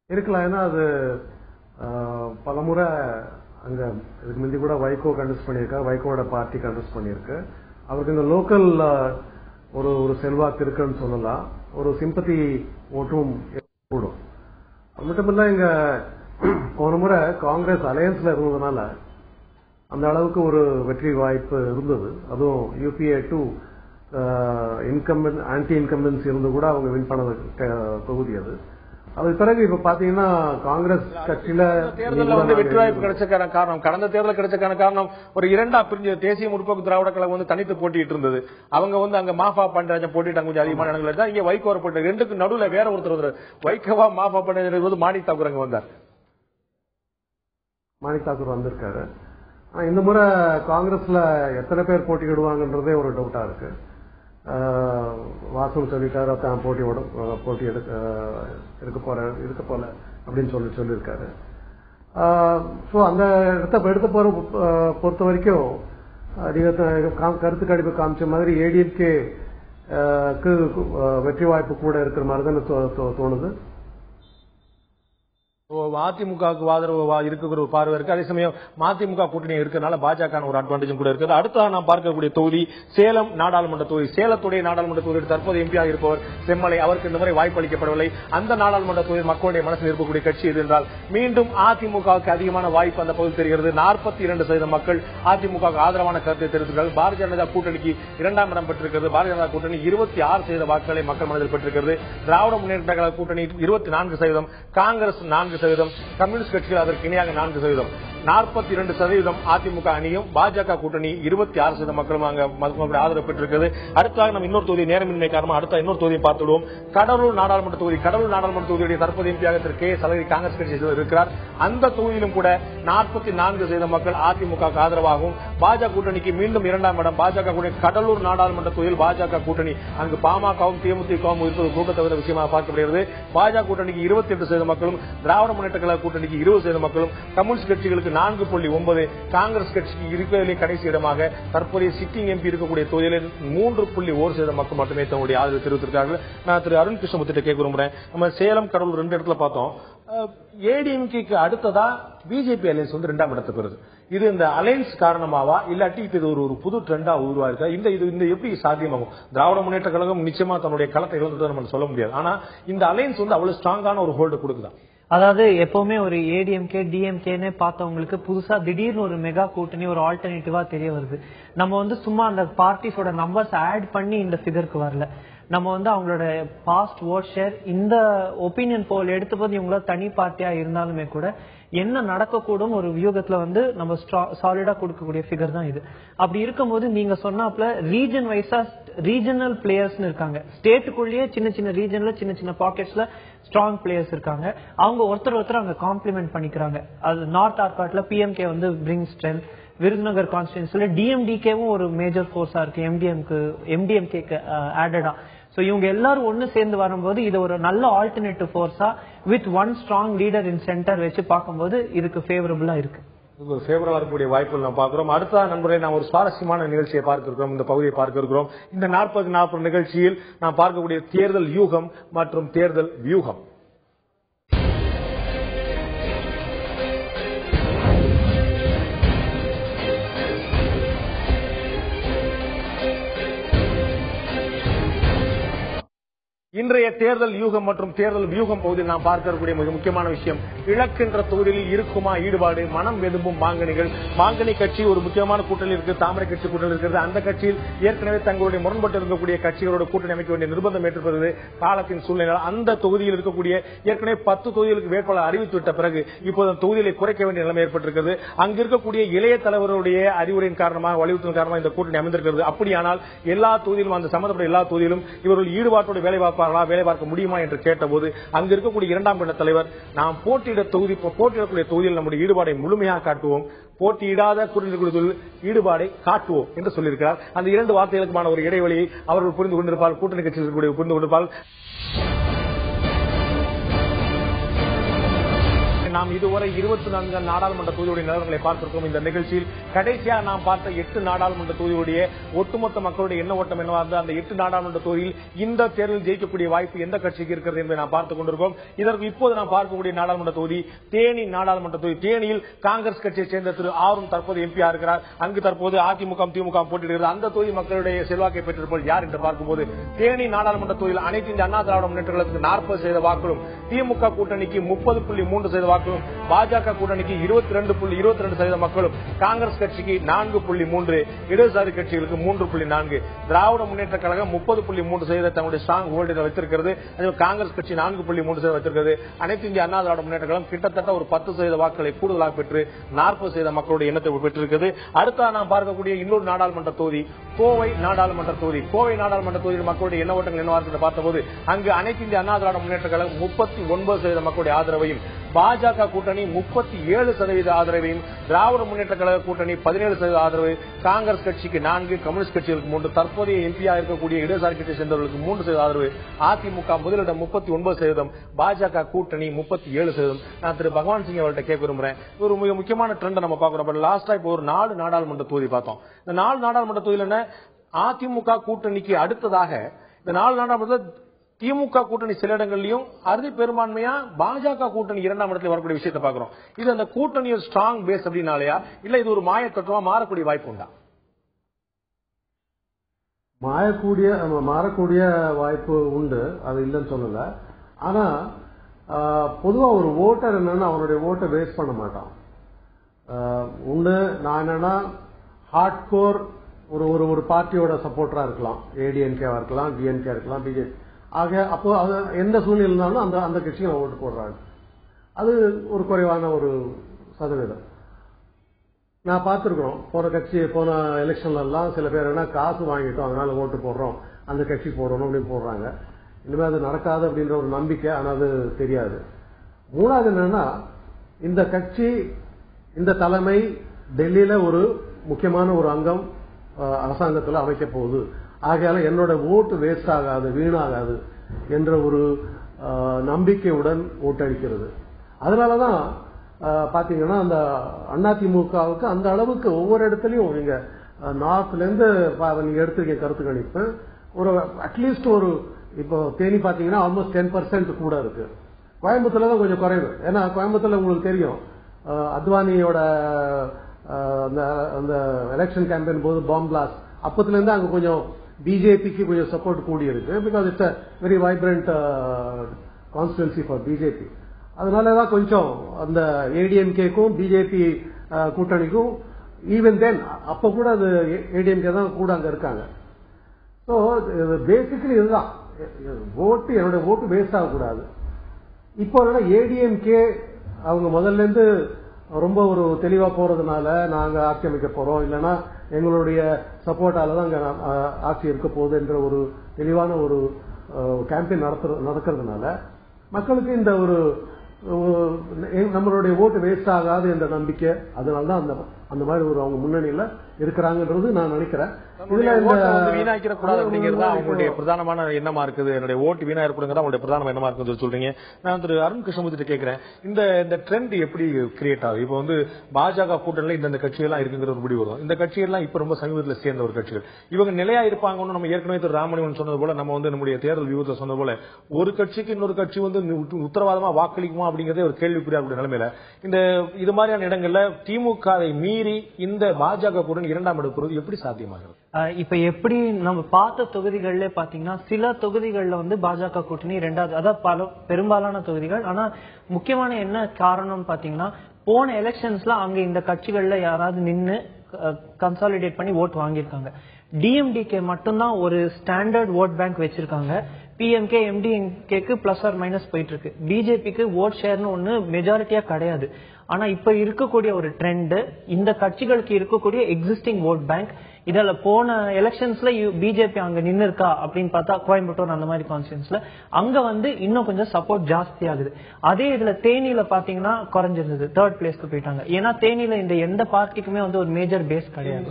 இருக்கலாம். ஏன்னா அது பலமுறை அங்க இதுக்கு முந்தி கூட வைகோ கண்டஸ்ட் பண்ணியிருக்காரு, வைகோட பார்ட்டி கண்டஸ்ட் பண்ணியிருக்கு. அவருக்கு இந்த லோக்கல் ஒரு செல்வாக்கு இருக்குன்னு சொல்லலாம், ஒரு சிம்பத்தி ஓட்டும் கூடும். அது மட்டும் இல்ல, இங்க போன முறை காங்கிரஸ் அலையன்ஸ்ல இருந்ததுனால அந்த அளவுக்கு ஒரு வெற்றி வாய்ப்பு இருந்தது. அதுவும் யூபிஏ 2 ஆன்டி இன்கம்பன்சி இருந்து கூட அவங்க வின் பண்ண தொகுதி அது. அதுக்கு பிறகு இப்ப பாத்தீங்கன்னா காங்கிரஸ் கட்சியில தேர்தலில் வந்து வெற்றி வாய்ப்பு கிடைச்சக்கான காரணம், கடந்த தேர்தல் கிடைச்சக்கான காரணம் ஒரு இரண்டா பிரிஞ்சு தேசிய முற்போக்கு திராவிட கழகம் வந்து தனித்து போட்டிட்டு இருந்தது. அவங்க வந்து அங்க மாஃபா பாண்டியராஜன் போட்டிட்டாங்க கொஞ்சம் அதிகமான இடங்கள் தான். இங்க வைகோ போட்டு ரெண்டுக்கு நடுவுல வேற ஒருத்தர் வைகோவா மாஃபா பாண்டியராஜன் போது மாணிக் தாக்கூர் அங்க வந்தார். மாணிக் தாக்கூர் வந்திருக்காரு. ஆனா இந்த முறை காங்கிரஸ்ல எத்தனை பேர் போட்டியிடுவாங்கன்றதே ஒரு டவுட்டா இருக்கு. வாசம் சொல்லிட்டாரு தான் போட்டி இருக்க போல அப்படின்னு சொல்லியிருக்காரு. அந்த இடத்த பொறுத்த வரைக்கும் கருத்து கணிப்பு காமிச்ச மாதிரி ஏடிஎம்கே வெற்றி வாய்ப்பு கூட இருக்கிற மாதிரி தான் தோணுது. அதிமுகவுக்கு ஆதரவு இருக்கிற ஒரு பார்வை இருக்கு. அதே சமயம் மதிமுக கூட்டணி இருக்கிறதுனால பாஜக ஒரு அட்வான்டேஜும் கூட இருக்குது. அடுத்த நாம் பார்க்கக்கூடிய தொகுதி சேலம் நாடாளுமன்ற தொகுதி. சேலத்துடைய நாடாளுமன்ற தொகுதியில் தற்போது எம்பியாக இருப்பவர் செம்மலை. அவருக்கு இந்த முறை வாய்ப்பு அளிக்கப்படவில்லை. அந்த நாடாளுமன்ற தொகுதி மக்களுடைய மனசில் இருக்கக்கூடிய கட்சி எது என்றால் மீண்டும் அதிமுகவுக்கு அதிகமான வாய்ப்பு அந்த பகுதி தெரிகிறது. 42% மக்கள் அதிமுக ஆதரவான கருத்தை தெரிவித்திருக்கிறார்கள். பாரதிய ஜனதா கூட்டணிக்கு 2ஆம் இடம் பெற்றிருக்கிறது. பாரதிய ஜனதா கூட்டணி 26% வாக்குகளை மக்கள் மனதில் பெற்றிருக்கிறது. திராவிட முன்னேற்ற கழக கூட்டணி 24%, காங்கிரஸ் 4%, கம்யூனிஸ்ட் கட்சிகள் அதற்கு இணையாக 4%, 42% அதிமுக அணியும் பாஜக கூட்டணி 26% மக்களும் அங்க ஆதரவு பெற்றிருக்கிறது. அடுத்ததாக நம்ம இன்னொரு தொகுதி நேரமின்மை காரணமாக அடுத்த இன்னொரு தொகுதியை பார்த்துடுவோம். கடலூர் நாடாளுமன்ற தொகுதி. கடலூர் நாடாளுமன்ற தொகுதியுடைய தற்போது எம்பியாக திரு கே சலகிரி காங்கிரஸ் கட்சியில் இருக்கிறார். அந்த தொகுதியிலும் கூட 44% மக்கள் அதிமுக ஆதரவாகவும் பாஜக கூட்டணிக்கு மீண்டும் 2ஆம் இடம் பாஜக கூட்டணி. கடலூர் நாடாளுமன்ற தொகுதியில் பாஜக கூட்டணி அங்கு பாமகவும் தேமுதிகவும் இருப்பது கூட்டத்தவிர விஷயமாக பார்க்கப்படுகிறது. பாஜக கூட்டணிக்கு 28% மக்களும், திராவிட முன்னேற்ற கழக கூட்டணிக்கு 20% மக்களும், கம்யூனிஸ்ட் கட்சிகளுக்கு 4.9, காங்கிரஸ் கட்சிக்கு இருக்கிறதிலே கடைசி இடமாக தற்போதைய சிட்டிங் எம்பி இருக்கக்கூடிய தொகுதியில் 3.1% மக்கள் மட்டுமே தன்னுடைய ஆதரவு தெரிவித்திருக்கிறார்கள். நான் திரு அருண் கிருஷ்ணமூர்த்தி கேட்க விரும்புறேன். நம்ம சேலம் கடலூர் 2 இடத்துல பார்த்தோம். ஏடிஎம்கேக்கு அடுத்ததா பிஜேபி அலையன்ஸ் வந்து 2ஆம் இடத்தை பெறுது. இது இந்த அலையன்ஸ் காரணமாவா இல்லாட்டி இது ஒரு புது ட்ரெண்டா உருவாயிருக்கா? இந்த எப்படி சாத்தியமாகும்? திராவிட முன்னேற்ற கழகம் நிச்சயமா தன்னுடைய களத்தை இழந்ததை நம்ம சொல்ல முடியாது. ஆனா இந்த அலையன்ஸ் வந்து அவ்வளவு ஸ்ட்ராங்கான ஒரு ஹோல்டு கொடுக்குதா? அதாவது எப்பவுமே ஒரு ஏடிஎம்கே டிஎம்கேன்னு பார்த்தவங்களுக்கு புதுசா திடீர்னு ஒரு மெகா கூட்டணி ஒரு ஆல்டர்னேட்டிவா தெரிய வருது. நம்ம வந்து சும்மா அந்த பார்ட்டிஸோட நம்பர்ஸ் ஆட் பண்ணி இந்த ஃபிகருக்கு வரல. நம்ம வந்து அவங்களோட பாஸ்ட் ஓட் ஷேர் இந்த ஒப்பீனியன் போல் எடுத்து போது இவங்கள தனி பார்ட்டியா இருந்தாலுமே கூட என்ன நடக்கக்கூடும் ஒரு வியூகத்துல வந்து நம்ம சாலிடா கொடுக்கக்கூடிய ஃபிகர் தான் இது. அப்படி இருக்கும்போது நீங்க சொன்னாப்ல ரீஜன் வைஸா ரீஜனல் பிளேயர்ஸ் இருக்காங்க. ஸ்டேட்டுக்குள்ளேயே சின்ன சின்ன ரீஜன்ல சின்ன சின்ன பாக்கெட்ஸ்ல ஸ்ட்ராங் பிளேயர்ஸ் இருக்காங்க. அவங்க ஒருத்தர் அங்க காம்ப்ளிமெண்ட் பண்ணிக்கிறாங்க. அது நார்த் ஆர்காட்ல பிஎம்கே வந்து பிரிங் ஸ்ட்ரென்த், விருதுநகர் கான்ஸ்டிடியூன்சில டிஎம்டிகேவும் ஒரு மேஜர் போர்ஸா இருக்கு எம்டிஎம்கேக்கு ஆடடா. சோ இவங்க எல்லாரும் ஒன்னு சேர்ந்து வரும்போது இது ஒரு நல்ல ஆல்டர்னேட்டிவ் போர்ஸா with one strong leader in centre வச்சு பார்க்கும்போது இதுக்கு ஃபேவரபிளா இருக்கு. ஃபேவரபிளா இருக்கக்கூடிய வாய்ப்புகள் நாம் பார்க்கிறோம். அடுத்த நண்பரை நாம் ஒரு சுவாரஸ்யமான நிகழ்ச்சியை பார்க்க இருக்கிறோம். இந்த பகுதியை பார்க்க இருக்கிறோம். இந்த 40 நிகழ்ச்சியில் நாம் பார்க்கக்கூடிய தேர்தல் யூகம் மற்றும் தேர்தல் வியூகம். இன்றைய தேர்தல் யூகம் மற்றும் தேர்தல் வியூகம் பகுதியில் நாம் பார்க்கக்கூடிய மிக முக்கியமான விஷயம், இலக்கின்ற தொகுதியில் இருக்குமா ஈடுபாடு, மனம் வெதும்பும் மாங்கனிகள். மாங்கனி கட்சி ஒரு முக்கியமான கூட்டணி இருக்கு, தாமரை கட்சி கூட்டணி இருக்கிறது. அந்த கட்சியில் ஏற்கனவே தங்களுடைய முரண்பட்டு இருக்கக்கூடிய கட்சிகளோட கூட்டணி அமைக்க வேண்டிய நிர்பந்தம் ஏற்படுவது காலத்தின் சூழ்நிலை. அந்த தொகுதியில் இருக்கக்கூடிய ஏற்கனவே 10 தொகுதிகளுக்கு வேட்பாளர் அறிவித்துவிட்ட பிறகு இப்போது தொகுதிகளை குறைக்க வேண்டிய நிலைமை ஏற்பட்டிருக்கிறது. அங்கு இருக்கக்கூடிய இளைய தலைவருடைய அறிவுரையின் காரணமாக வலியுறுத்தின் காரணமாக இந்த கூட்டணி அமைந்திருக்கிறது. அப்படியானால் எல்லா தொகுதியிலும் அந்த சம்பந்தப்பட்ட எல்லா தொகுதியிலும் இவர்கள் ஈடுபாட்டோடு வேலை பார்ப்பார்கள். பார்ப்பார்களா, வேலை பார்க்க முடியுமா என்று கேட்டபோது அங்கு இருக்கக்கூடிய இரண்டாம் கட்ட தலைவர், நாம் போட்டியிடக்கூடிய தொகுதியில் நம்முடைய ஈடுபாடை முழுமையாக காட்டுவோம், போட்டியிடாத கூட்டணி ஈடுபாடை காட்டுவோம் என்று சொல்லியிருக்கிறார். அந்த 2 வார்த்தைகளுக்குமான ஒரு இடைவெளியை அவர்கள் புரிந்து கொண்டிருப்பார்கள், கூட்டணி கட்சியில் புரிந்து கொண்டிருப்பார்கள். நாம் இதுவரை 24 நாடாளுமன்ற தொகுதியுடைய நிலவரங்களை பார்த்திருக்கோம். இந்த நிகழ்ச்சியில் கடைசியாக நாம் பார்த்த 8 நாடாளுமன்ற தொகுதியுடைய ஒட்டுமொத்த மக்களுடைய எண்ண ஓட்டம் என்னவா இருந்தது, அந்த 8 நாடாளுமன்ற தொகுதியில் இந்த தேர்தலில் ஜெயிக்கக்கூடிய வாய்ப்பு எந்த கட்சிக்கு இருக்கிறது என்பதை நாம் பார்த்துக் கொண்டிருக்கோம். இதற்கு இப்போது நாம் பார்க்கக்கூடிய நாடாளுமன்ற தொகுதி தேனி நாடாளுமன்ற தொகுதி. தேனியில் காங்கிரஸ் கட்சியை சேர்ந்த திரு ஆரும் தற்போது எம்பியா இருக்கிறார். அங்கு தற்போது அதிமுக திமுக போட்டியிடுகிறது. அந்த தொகுதி மக்களுடைய செல்வாக்கை பெற்றிருப்பது யார் என்று பார்க்கும்போது தேனி நாடாளுமன்ற தொகுதியில் அனைத்து இந்திய அண்ணா திராவிட முன்னேற்ற கழகத்துக்கு 40% வாக்குகளும், திமுக கூட்டணிக்கு 30.3% வாக்குகளும், பாஜக கூட்டணிக்கு 22.22% மக்களும், காங்கிரஸ் கட்சிக்கு 4.3%, இடதுசாரி கட்சிகளுக்கு 3.4%, திராவிட முன்னேற்ற கழகம் 30.3% தன்னுடைய ஸ்ட்ராங் ஹோல்டர் வைத்திருக்கிறது. காங்கிரஸ் கட்சி 4.3% வைத்திருக்கிறது. அனைத்து இந்திய அண்ணா திராவிட முன்னேற்ற கழகம் கிட்டத்தட்ட ஒரு 10% வாக்குகளை கூடுதலாக பெற்று 40% மக்களுடைய எண்ணத்தை பெற்றிருக்கிறது. அடுத்த நாம் பார்க்கக்கூடிய இன்னொரு நாடாளுமன்ற தொகுதி கோவை நாடாளுமன்ற தொகுதி. கோவை நாடாளுமன்ற தொகுதியில் மக்களுடைய எண்ண ஓட்டங்கள் என்னவாக பார்த்தபோது அங்கு அனைத்து இந்திய அண்ணா திராவிட முன்னேற்ற கழகம் 39% மக்களுடைய ஆதரவையும், பாஜக கூட்டணி 37% ஆதரவையும், திராவிட முன்னேற்ற கழக கூட்டணி 17% ஆதரவு, காங்கிரஸ் கட்சிக்கு 4%, கம்யூனிஸ்ட் கட்சிகளுக்கு 3%, தற்போதைய எம்பியா இருக்கக்கூடிய இடதுசாரி கட்சியை சேர்ந்தவர்களுக்கு 3% ஆதரவு, அதிமுக முதலிடம் 39%, பாஜக கூட்டணி 37%. நான் திரு பகவான் சிங் அவர்கிட்ட கேட்க விரும்புறேன். ஒரு மிக முக்கியமான ட்ரெண்ட் நம்ம பார்க்கிறோம். லாஸ்டா இப்போ ஒரு 4 நாடாளுமன்ற தொகுதி பார்த்தோம். இந்த 4 நாடாளுமன்ற தொகுதியில் என்ன, அதிமுக கூட்டணிக்கு அடுத்ததாக இந்த 4 நாடாளுமன்ற திமுக கூட்டணி சில இடங்களிலும் அறுதி பெரும்பான்மையா பாஜக கூட்டணி 2ஆம் இடத்துல வரக்கூடிய விஷயத்தை பாக்குறோம். இது அந்த கூட்டணியோட ஸ்ட்ராங் பேஸ் அப்படின்னாலயா, இல்ல இது ஒரு மாய தத்துவமா மாறக்கூடிய வாய்ப்பு உண்டா? மாறக்கூடிய வாய்ப்பு உண்டு, அது இல்லைன்னு சொல்லல. ஆனா பொதுவா ஒரு ஓட்டர் என்னன்னா அவனுடைய ஓட்டை வேஸ்ட் பண்ண மாட்டான். உண்டு, நான் என்னன்னா ஹார்ட் கோர் ஒரு பார்ட்டியோட சப்போர்ட்டரா இருக்கலாம், ஏடிஎன்கேவா இருக்கலாம், டிஎன்கே இருக்கலாம், பிஜேபி ஆக. அப்போ அது எந்த சூழ்நிலை இருந்தாலும் அந்த கட்சிக்கு ஓட்டு போடுறாங்க. அது ஒரு குறைவான ஒரு சதவீதம். நான் பார்த்திருக்கிறோம், போன எலெக்ஷன்ல எல்லாம் சில பேர் என்ன காசு வாங்கிட்டோம் அதனால ஓட்டு போடுறோம், அந்த கட்சி போடணும் அப்படின்னு போடுறாங்க. இனிமேல் அது நடக்காது அப்படின்ற ஒரு நம்பிக்கை, ஆனால் அது தெரியாது. 3வது என்னன்னா, இந்த கட்சி இந்த தலைமை டெல்லியில ஒரு முக்கியமான ஒரு அங்கம் அரசாங்கத்தில் அமைக்க போகுது, ஆகையால என்னோட ஓட்டு வேஸ்ட் ஆகாது, வீணாகாது என்ற ஒரு நம்பிக்கையுடன் ஓட்டளிக்கிறது. அதனாலதான் பாத்தீங்கன்னா அந்த அதிமுகவுக்கு அந்த அளவுக்கு ஒவ்வொரு இடத்துலயும் நீங்க நார்த்ல இருந்து நீங்க எடுத்திருக்க கருத்து கணிப்பு ஒரு அட்லீஸ்ட் ஒரு இப்போ தேனி பாத்தீங்கன்னா ஆல்மோஸ்ட் 10% கூட இருக்கு. கோயம்புத்தூர்ல தான் கொஞ்சம் குறைவு. ஏன்னா கோயம்புத்தூர்ல உங்களுக்கு தெரியும், அத்வானியோட அந்த எலெக்ஷன் கேம்பெயின் போது பாம் பிளாஸ்ட் அப்பத்துல இருந்து அங்க கொஞ்சம் பிஜேபிக்கு கொஞ்சம் சப்போர்ட் கூடி இருக்கு. Because it's a very vibrant constituency for BJP. அதனாலதான் கொஞ்சம் அந்த ஏடிஎம்கேக்கும் பிஜேபி கூட்டணிக்கும் ஈவன் தென் அப்ப கூட அது ஏடிஎம்கே தான் கூட அங்க இருக்காங்க. ஸோ பேசிக்கலி இதுதான் ஓட்டு, என்னோட ஓட்டு வேஸ்ட் ஆகக்கூடாது. இப்போ ஏடிஎம்கே அவங்க முதல்ல இருந்து ரொம்ப ஒரு தெளிவா போறதுனால நாங்க ஆட்சி அமைக்க போறோம், இல்லைன்னா எங்களுடைய சப்போர்ட்டால தான் அங்க ஆட்சி இருக்க போகுது என்ற ஒரு தெளிவான ஒரு கேம்பெயின் நடக்கிறதுனால மக்களுக்கு இந்த ஒரு நம்மளுடைய ஓட்டு வேஸ்ட் ஆகாது என்ற நம்பிக்கை, அதனாலதான் அந்த மாதிரி ஒரு அவங்க முன்னணியில இருக்கிறாங்கன்றது நான் நினைக்கிறேன். வீணாக்கிற கூடாது அப்படிங்கிறது அவங்களுடைய பிரதானமான எண்ணமா இருக்குது. என்னுடைய ஓட்டு வீணா இருக்கக்கூடாது அவங்களுடைய பிரதான எண்ணமா இருக்குன்னு சொல்றீங்க. நான் திரு அருண் கிருஷ்ணமூர்த்தி கேட்கிறேன், இந்த ட்ரெண்ட் எப்படி கிரியேட் ஆகுது? இப்போ பாஜக கூட்டணியில இந்த கட்சியெல்லாம் இருக்குங்கிற ஒரு முடிவு வரும். இந்த கட்சியெல்லாம் இப்ப ரொம்ப சமீபத்தில் சேர்ந்த ஒரு கட்சிகள், இவங்க நிலையா இருப்பாங்கன்னு நம்ம ஏற்கனவே திரு ராமலிங்கன் சொன்னது போல, நம்ம நம்முடைய தேர்தல் வியூகத்தில் சொன்னது போல, ஒரு கட்சிக்கு இன்னொரு கட்சி உத்தரவாதமா வாக்களிக்குமா அப்படிங்கறதே ஒரு கேள்விக்குறியா நிலைமையில இந்த இது மாதிரியான இடங்கள்ல திமுகவை மீறி இந்த பாஜக கூட்டணி 2ஆம் இடம் எப்படி சாத்தியமாகிறது? இப்ப எப்படி நம்ம பார்த்த தொகுதிகள்ல பாத்தீங்கன்னா சில தொகுதிகள்ல பாஜக கூட்டணி 2வது, அதாவது பெரும்பாலான தொகுதிகள். ஆனா முக்கியமான என்ன காரணம் பாத்தீங்கன்னா, போன எலெக்ஷன்ஸ்ல அங்க இந்த கட்சிகள்ல யாராவது நின்னு கன்சாலிடேட் பண்ணி ஓட்டு வாங்கியிருக்காங்க. டிஎம்டிகே மட்டும்தான் ஒரு ஸ்டாண்டர்ட் ஓட் பேங்க் வச்சிருக்காங்க. PMK MDMKக்கு பிளஸ் ஆர் மைனஸ் போயிட்டு இருக்கு. பிஜேபிக்கு ஓட் ஷேர்னு ஒண்ணு மெஜாரிட்டியா கிடையாது. ஆனா இப்ப இருக்கக்கூடிய ஒரு ட்ரெண்ட் இந்த கட்சிகளுக்கு இருக்கக்கூடிய எக்ஸிஸ்டிங் ஓட் பேங்க். இதுல போன எலெக்ஷன்ஸ்ல பிஜேபி அங்க நின்னு இருக்கா அப்படின்னு பார்த்தா கோயம்புத்தூர் அந்த மாதிரி கான்ஸ்டியூன்ஸ்ல அங்க வந்து இன்னும் கொஞ்சம் சப்போர்ட் ஜாஸ்தி ஆகுது. அதே இதுல தேனியில பாத்தீங்கன்னா குறைஞ்சிருந்தது, 3rd பிளேஸ்க்கு போயிட்டாங்க. ஏன்னா தேனியில இந்த எந்த பார்ட்டிக்குமே வந்து ஒரு மேஜர் பேஸ் கிடையாது.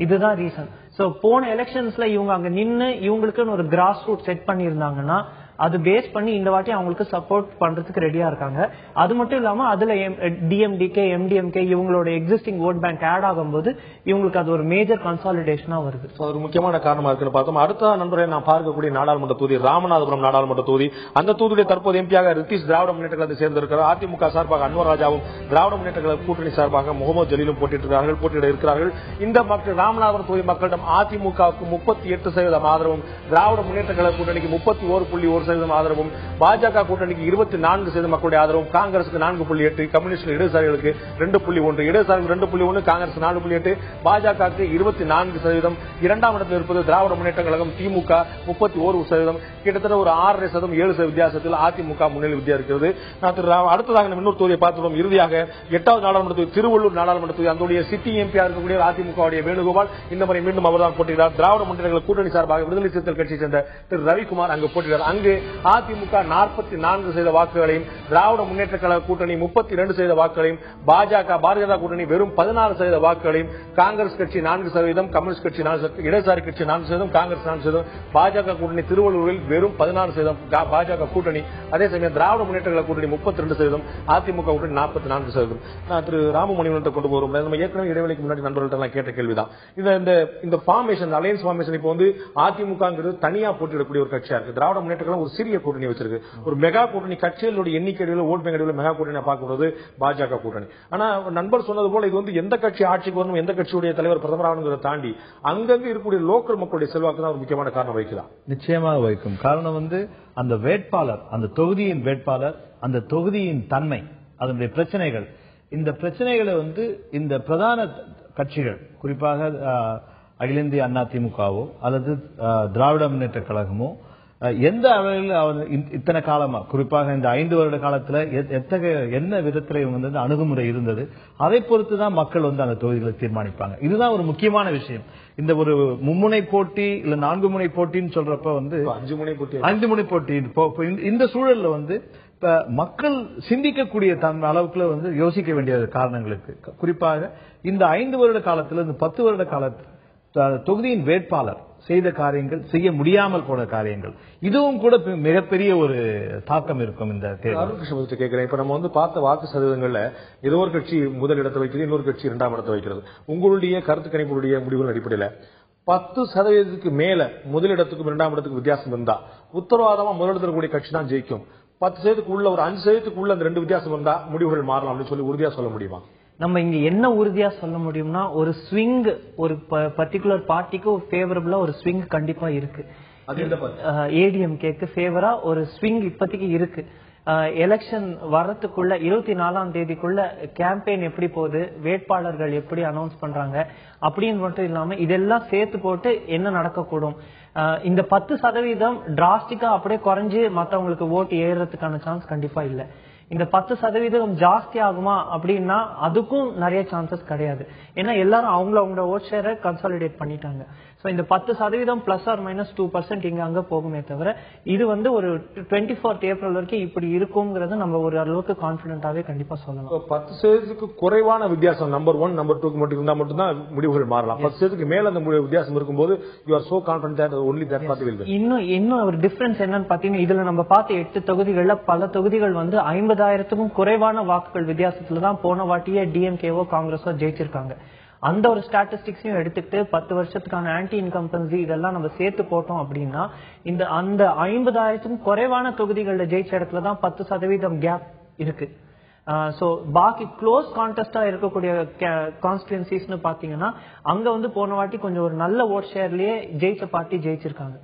இதுதான் ரீசன். சோ போன எலெக்ஷன்ஸ்ல இவங்க அங்க நின்னு இவங்களுக்குன்னு ஒரு கிராஸ் ரூட் செட் பண்ணி இருந்தாங்கன்னா அது பேஸ் பண்ணி இந்த வாட்டி அவங்களுக்கு சப்போர்ட் பண்றதுக்கு ரெடியா இருக்காங்க. அது மட்டும் இல்லாம அதுல DMDK MDMK இவங்களோட எக்ஸிஸ்டிங் ஓட் பேங்க் ஆட் ஆகும்போது இவங்களுக்கு அது ஒரு மேஜர் கன்சாலிடேஷனா வருது. ஒரு முக்கியமான காரணமா இருக்குன்னு பார்த்தோம். அடுத்த நண்பரை நான் பார்க்கக்கூடிய நாடாளுமன்ற தொகுதி ராமநாதபுரம் நாடாளுமன்ற தொகுதி. அந்த தொகுதியுடைய தற்போது எம்பியாக ரித்தீஷ் திராவிட முன்னேற்ற கழகத்தை சேர்ந்திருக்கிறார். அதிமுக சார்பாக அன்வர் ராஜாவும் திராவிட முன்னேற்ற கழக கூட்டணி சார்பாக முகமது ஜலீலும் போட்டியிட இருக்கிறார்கள். இந்த மக்கள் ராமநாதபுரம் தொகுதி மக்களிடம் அதிமுகவுக்கு 38% ஆதரவும், திராவிட முன்னேற்ற கழக கூட்டணிக்கு 31.1% ஆதரவும், பாஜக கூட்டணிக்கு 24% மக்களுடைய ஆதரவும், காங்கிரசுக்கு 4.8, கம்யூனிஸ்ட் இடதுசாரிகளுக்கு 2.1, இடதுசாரிகள் 2.1, காங்கிரஸ் 4.8, பாஜகவுக்கு 24%. இரண்டாம் இடத்தில் இருப்பது திராவிட முன்னேற்ற கழகம் திமுக 31%. கிட்டத்தட்ட ஒரு 6.5% 7% வித்தியாசத்தில் அதிமுக முன்னிலை வித்தியா இருக்கிறது. அடுத்ததாக நம்ம இன்னொரு தொகுதியை பார்த்துள்ளோம். இறுதியாக 8வது நாடாளுமன்ற தொகுதி திருவள்ளூர் நாடாளுமன்ற தொகுதி. அதனுடைய சிட்டி எம்பியா இருக்கக்கூடிய அதிமுக வேணுகோபால் இந்த முறை மீண்டும் அவர்தான் போட்டியிடார். திராவிட முன்னேற்ற கழக கூட்டணி சார்பாக விடுதலை சிறுத்தைகள் கட்சியை சேர்ந்த திரு ரவிக்குமார் அங்கு போட்டியிடார். அங்கு அதிமுக 44% வாக்குகளையும், திராவிட முன்னேற்ற கழக கூட்டணி 32% வாக்குகளையும், பாஜக பாரதிய ஜனதா கூட்டணி வெறும் 16% வாக்குகளையும், காங்கிரஸ் கட்சி 4%, கம்யூனிஸ்ட் கட்சி 4%, இடதுசாரி கட்சி 4%, காங்கிரஸ் 4%, பாஜக கூட்டணி திருவள்ளூரில் வெறும் 16% பாஜக கூட்டணி. அதே சமயம் திராவிட முன்னேற்ற கழக கூட்டணி 32%, அதிமுக கூட்டணி 44%. நான் திரு ராமமணிவனத்தை கொண்டு போறோம். நம்ம ஏற்கனவே இடைவெளிக்கு முன்னாடி நண்பர்கள்ட்ட கேட்ட கேள்விதான். இந்த ஃபார்மேஷன், அலையன்ஸ் ஃபார்மேஷன் இப்போ வந்து அதிமுக தனியா போட்டியிடக்கூடிய ஒரு கட்சியா இருக்கு. திராவிட முன்னேற்ற கழகம் ஒரு சிறிய கூட்டணி வச்சிருக்கு. ஒரு மெகா கூட்டணி கட்சிகளுடைய எண்ணிக்கையில் ஓட் பேங்க் மெகா கூட்டணி பார்க்கறது பாஜக கூட்டணி. ஆனா நண்பர் சொன்னது போல இது வந்து எந்த கட்சி ஆட்சிக்கு வரணும், எந்த கட்சியுடைய தலைவர் பிரதமர் ஆகணுங்கிறத தாண்டி அங்கங்க இருக்கக்கூடிய லோக்கல் மக்களுடைய செல்வாக்கு தான் ஒரு முக்கியமான காரணம் வகிக்கலாம். நிச்சயமாக வைக்கும். காரணம் வந்து அந்த வேட்பாளர், அந்த தொகுதியின் வேட்பாளர், அந்த தொகுதியின் தன்மை, அதனுடைய பிரச்சனைகள், இந்த பிரச்சனைகளை வந்து இந்த பிரதான கட்சிகள், குறிப்பாக அகில இந்திய அண்ணா திமுகவோ அல்லது திராவிட முன்னேற்ற கழகமோ எந்த அளவில் இத்தனை காலமா, குறிப்பாக இந்த 5 வருட காலத்துல என்ன விதத்துல இவங்க அணுகுமுறை இருந்தது, அதை பொறுத்துதான் மக்கள் வந்து அந்த தொகுதிகளை தீர்மானிப்பாங்க. இதுதான் ஒரு முக்கியமான விஷயம். இந்த ஒரு மும்முனை போட்டி இல்ல 4 முனை போட்டின்னு சொல்றப்ப வந்து 5 முனை போட்டி இந்த சூழல்ல வந்து மக்கள் சிந்திக்கக்கூடிய அளவுக்குள்ள வந்து யோசிக்க வேண்டிய காரணங்களுக்கு, குறிப்பாக இந்த 5 வருட காலத்துல இந்த 10 வருட காலத்துல தொகுதியின் வேட்பாளர் செய்த காரியங்கள், செய்ய முடியாமல் போன காரியங்கள், இதுவும் கூட மிகப்பெரிய ஒரு தாக்கம் இருக்கும். இந்த தேர்தல் கேட்கிறேன். இப்ப நம்ம வந்து பார்த்த வாக்கு சதவீதங்கள்ல ஏதோ ஒரு கட்சி முதல் இடத்தை வைக்கிறது, இன்னொரு கட்சி 2ஆம் இடத்தை வைக்கிறது. உங்களுடைய கருத்து கணிப்புடைய முடிவுகள் அடிப்படையில் 10% மேல முதலிடத்துக்கும் 2ஆம் இடத்துக்கு வித்தியாசம் இருந்தா உத்தரவாதமா முதலிடத்தில் கூடிய கட்சி தான் ஜெயிக்கும். 10% உள்ள ஒரு 5% உள்ள அந்த 2 வித்தியாசம் இருந்தா முடிவுகள் மாறலாம் அப்படின்னு சொல்லி உறுதியா சொல்ல முடியுமா? நம்ம இங்க என்ன உறுதியா சொல்ல முடியும்னா, ஒரு ஸ்விங், ஒரு பர்டிகுலர் பார்ட்டிக்கு ஃபேவரபிளா ஒரு ஸ்விங் கண்டிப்பா இருக்கு. ஏடிஎம்கேக்கு ஃபேவரா ஒரு ஸ்விங் இப்போதைக்கு இருக்கு. எலெக்ஷன் வரத்துக்குள்ள 24ஆம் தேதிக்குள்ள கேம்பெயின் எப்படி போகுது, வேட்பாளர்கள் எப்படி அனௌன்ஸ் பண்றாங்க அப்படின்னு மட்டும் இல்லாம இதெல்லாம் சேர்த்து போட்டு என்ன நடக்கக்கூடும். இந்த 10% டிராஸ்டிக்கா அப்படியே குறைஞ்சு மற்றவங்களுக்கு ஓட்டு ஏறுறதுக்கான சான்ஸ் கண்டிப்பா இல்ல. இந்த 10% ஜாஸ்தி ஆகுமா அப்படின்னா அதுக்கும் நிறைய சான்சஸ் கிடையாது. ஏன்னா எல்லாரும் அவங்களோட ஓட் ஷேரை கன்சாலிடேட் பண்ணிட்டாங்க. சோ இந்த 10% பிளஸ் ஆர் மைனஸ் 2% இங்க அங்க போகுமே தவிர இது வந்து ஒரு 24th ஏப்ரல் வரைக்கும் இப்படி இருக்கும்ங்கறத நம்ம ஒரு அளவுக்கு கான்பிடென்ட்டாவே கண்டிப்பா சொல்லலாம். 10%க்கு குறைவான வித்தியாசம் நம்பர் 1 நம்பர் 2 மட்டும் இருந்தா மட்டும் தான் முடிவுகள் மாறலாம். 10%க்கு மேல அந்த வித்தியாசம் இருக்கும்போது you are so confident that only that party will win. இன்னும் ஒரு டிஃபரன்ஸ் என்னன்னு பாத்தீங்கன்னா, இதுல நம்ம பார்த்த 8 தொகுதிகள்ல பல தொகுதிகள் வந்து 50,000க்கும் குறைவான வாக்குகள் வித்தியாசத்துல தான் போன வாட்டியே டிஎம்கேவோ காங்கிரஸோ ஜெயிச்சிருக்காங்க. அந்த ஒரு ஸ்டாட்டிஸ்டிக்ஸையும் எடுத்துக்கிட்டு 10 வருஷத்துக்கான ஆன்டி இன்கம்பன்சி இதெல்லாம் நம்ம சேர்த்து போட்டோம் அப்படின்னா அந்த 50,000க்கும் குறைவான தொகுதிகளில் ஜெயிச்ச இடத்துல தான் 10% கேப் இருக்கு. சோ பாக்கி க்ளோஸ் கான்டெஸ்டா இருக்கக்கூடிய கான்ஸ்டிடுவன்சிஸ்னு பாத்தீங்கன்னா அங்க வந்து போன வாட்டி கொஞ்சம் ஒரு நல்ல ஓட் ஷேர்லயே ஜெயிச்ச பார்ட்டி ஜெயிச்சிருக்காங்க.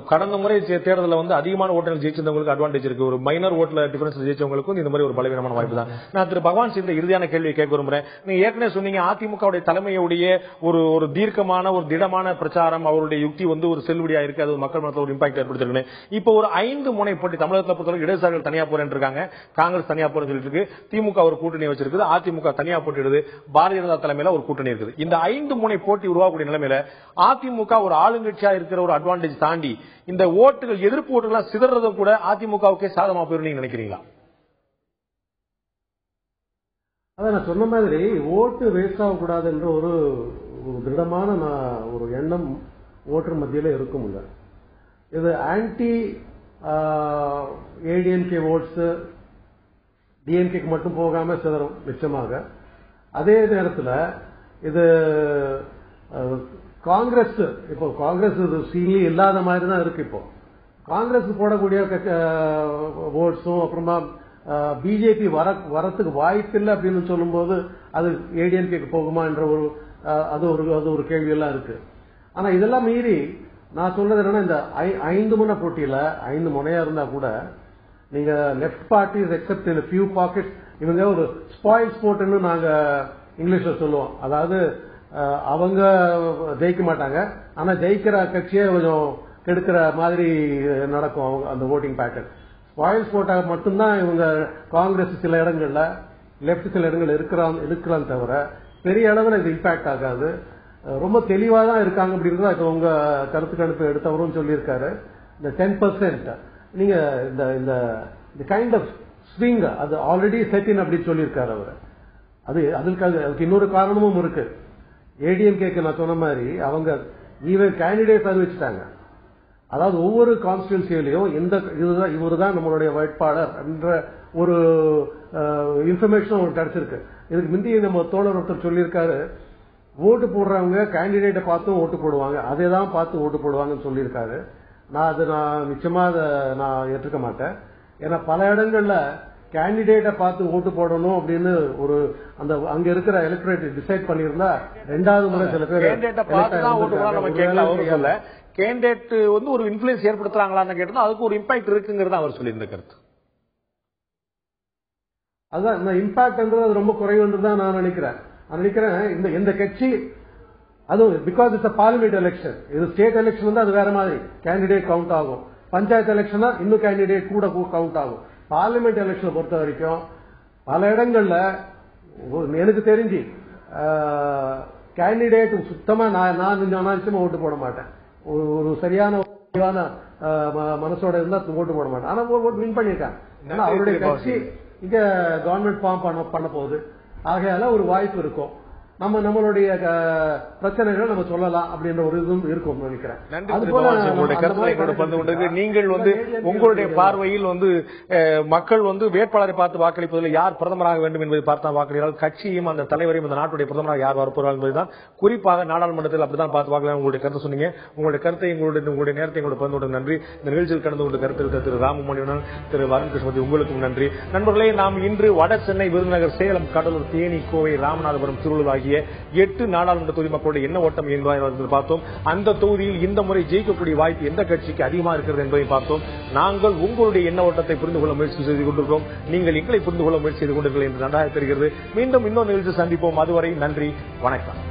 கடந்த முறை தேர்தலில் வந்து அதிகமான ஓட்டுகள் ஜெயிச்சிருந்தவங்களுக்கு அட்வான்டேஜ் இருக்கு. ஒரு மைனர் ஓட்டுல டிஃபரன்ஸ் ஜெயிச்சவங்களுக்கும் இந்த மாதிரி ஒரு பலவீனமான வாய்ப்பு தான். நான் திரு பகவான் சிங் இறுதியான கேள்வியை கேட்க விரும்புறேன். நீங்க ஏற்கனவே சொன்னீங்க அதிமுகவுடைய தலைமையுடைய ஒரு தீர்க்கமான ஒரு திடமான பிரச்சாரம் அவருடைய யுக்தி வந்து ஒரு செல்லுபடியா இருக்கு, அது மக்கள் மனத்தில் ஒரு இம்பாக்ட் ஏற்படுத்திருக்கு. இப்போ ஒரு 5 முனை போட்டி தமிழகத்தை பொறுத்தவரை இடதுசாரிகள் தனியா போறேன்னு இருக்காங்க, காங்கிரஸ் தனியா போறேன்னு சொல்லிட்டு இருக்கு, திமுக ஒரு கூட்டணி வச்சிருக்கு, அதிமுக தனியா போட்டிடுது, பாரதிய ஜனதா தலைமையில ஒரு கூட்டணி இருக்குது. இந்த 5 முனை போட்டி உருவாக்கக்கூடிய நிலைமையில அதிமுக ஒரு ஆளுங்கட்சியா இருக்கிற ஒரு அட்வான்டேஜ் தாண்டி இந்த ஓட்டுகள் எதிர்ப்பு ஓட்டுகள் சிதறது கூட அதிமுகவுக்கே சாதகமா போயிரும் நீங்க நினைக்கிறீங்களா? அதான் நான் சொன்ன மாதிரி ஓட்டு வேஸ்ட் ஆகக்கூடாது என்ற ஒரு திடமான ஒரு எண்ணம் ஓட்டர் மத்தியில இருக்குங்க. இது ஆன்டி ஏடிஎம்கே ஓட்ஸ் டிஎம்கேக்கு மட்டும் போகாம சிதறும் நிச்சயமாக. அதே நேரத்தில் இது காங்கிரஸ் இப்போ காங்கிரஸ் சீன்லி இல்லாத மாதிரி தான் இருக்கு. இப்போ காங்கிரஸ் போடக்கூடிய ஓட்ஸும் அப்புறமா பிஜேபி வரத்துக்கு வாய்ப்பு இல்லை அப்படின்னு சொல்லும்போது அது ஏடிஎம்கேக்கு போகுமா என்ற அது ஒரு கேள்வி எல்லாம் இருக்கு. ஆனா இதெல்லாம் மீறி நான் சொல்றது என்னன்னா, இந்த 5 முனை போட்டியில 5 முனையா இருந்தா கூட நீங்க left parties accept in few pockets இவங்க ஒரு ஸ்பாயில் ஸ்போர்ட்னு நாங்க இங்கிலீஷ்ல சொல்லுவோம். அதாவது அவங்க ஜெயிக்க மாட்டாங்க, ஆனா ஜெயிக்கிற கட்சியே கொஞ்சம் கெடுக்கிற மாதிரி நடக்கும் அந்த ஓட்டிங் பேட்டர்ன். ஸ்பாயில் ஸ்போர்ட்டாக மட்டும்தான் இவங்க காங்கிரஸ் சில இடங்கள்ல லெப்ட் சில இடங்கள் இருக்கலாம் தவிர பெரிய அளவில் இது இம்பாக்ட் ஆகாது. ரொம்ப தெளிவாக தான் இருக்காங்க அப்படின்றத இப்போ உங்க கருத்து கணிப்பு எடுத்தவரும் சொல்லியிருக்காரு. இந்த 10% நீங்க இந்த கைண்ட் ஆஃப் ஸ்விங் அது ஆல்ரெடி செட்டின் அப்படின்னு சொல்லியிருக்காரு அவர். அதுக்கு இன்னொரு காரணமும் இருக்கு. ஏடிஎம்கேக்கு நான் சொன்ன மாதிரி அவங்க ஈவன் கேண்டிடேட் அறிவிச்சுட்டாங்க. அதாவது ஒவ்வொரு கான்ஸ்டிட்யூன்சியிலையும் இவரு தான் நம்மளுடைய வேட்பாளர் என்ற ஒரு இன்ஃபர்மேஷன் அவங்களுக்கு கிடைச்சிருக்கு. இதுக்கு முந்தைய நம்ம தோழர் ஒருத்தர் சொல்லியிருக்காரு, ஓட்டு போடுறவங்க கேண்டிடேட்டை பார்த்தும் ஓட்டு போடுவாங்க, அதே தான் பார்த்து ஓட்டு போடுவாங்கன்னு சொல்லியிருக்காரு. நான் நிச்சயமா அதை நான் ஏற்றுக்க மாட்டேன். ஏன்னா பல இடங்கள்ல கேண்டிடேட்டை பார்த்து ஓட்டு போடணும் அப்படின்னு ஒரு அந்த அங்க இருக்கிற எலக்டரேட் டிசைட் பண்ணியிருந்தா 2வது முறை சில பேர் கேண்டிடேட் வந்து ஒரு இன்ஃபுளுன்ஸ் ஏற்படுத்துறாங்களான்னு கேட்டா அதுக்கு ஒரு இம்பாக்ட் இருக்குங்கிறது அவர் சொல்லியிருந்த கருத்து. அதான் இந்த இம்பாக்ட்ன்றது ரொம்ப குறைவுன்னு தான் நான் நினைக்கிறேன். இந்த கட்சி அதுவும் பிகாஸ் இட்ஸ் பார்லிமெண்ட் எலெக்ஷன். இது ஸ்டேட் எலெக்ஷன் வந்து அது வேற மாதிரி கேண்டிடேட் கவுண்ட் ஆகும். பஞ்சாயத்து எலெக்ஷன் இன்னும் கேண்டிடேட் கூட கவுண்ட் ஆகும். பார்லிமெண்ட் எலெக்ஷனை பொறுத்த வரைக்கும் பல இடங்கள்ல எனக்கு தெரிஞ்சு கேண்டிடேட் சுத்தமா நான் நிச்சயமா ஓட்டு போட மாட்டேன். ஒரு சரியான மனசோட இருந்தா ஓட்டு போட மாட்டேன். ஆனா ஓட்டு வின் பண்ணிருக்காங்க. ஏன்னா அவருடைய கட்சி இங்க கவர்மெண்ட் ஃபார்ம் பண்ண போகுது. ஆகையால ஒரு வாய்ப்பு இருக்கும். நம்மளுடைய பிரச்சனைகளை நம்ம சொல்லலாம் அப்படின்ற ஒரு இதுவும் இருக்கும் நினைக்கிறேன். நீங்கள் வந்து உங்களுடைய பார்வையில் வந்து மக்கள் வந்து வேட்பாளரை பார்த்து வாக்களிப்பதில் யார் பிரதமராக வேண்டும் என்பதை பார்த்தா வாக்களித்தால் கட்சியும் அந்த தலைவரையும் இந்த நாட்டுடைய பிரதமராக யார் வரப்போறாங்க என்பதுதான் குறிப்பாக நாடாளுமன்றத்தில் அப்படித்தான் பார்த்து வாக்களிக்கலாம். உங்களுடைய கருத்து சொன்னீங்க. உங்களுடைய கருத்தை உங்களுடைய நேரத்தை எங்களோட பகிர்ந்து நன்றி. இந்த நிகழ்ச்சியில் கடந்து கொண்டு கருத்து திரு ராமமணியுடன் திரு வருண் கிருஷ்ணமூர்த்தி உங்களுக்கும் நன்றி. நண்பர்களே, நாம் இன்று வட சென்னை, விருதுநகர், சேலம், கடலூர், தேனி, கோவை, ராமநாதபுரம், திருவள்ளூர் ஆகிய 8 நாடாளுமன்ற தொகுதி மக்களுடைய என்ன ஓட்டம் என்பதை பார்த்தோம். அந்த தொகுதியில் இந்த முறை ஜெயிக்கக்கூடிய வாய்ப்பு எந்த கட்சிக்கு அதிகமாக இருக்கிறது என்பதை பார்த்தோம். நாங்கள் உங்களுடைய என்ன ஓட்டத்தை புரிந்து கொள்ள முயற்சி செய்து கொண்டிருக்கிறோம். நீங்கள் எங்களை புரிந்து கொள்ள முயற்சி செய்து கொண்டிருக்கிறீர்கள் என்று நன்றாக தெரிகிறது. மீண்டும் இன்னொரு நிகழ்ச்சி சந்திப்போம். அதுவரை நன்றி, வணக்கம்.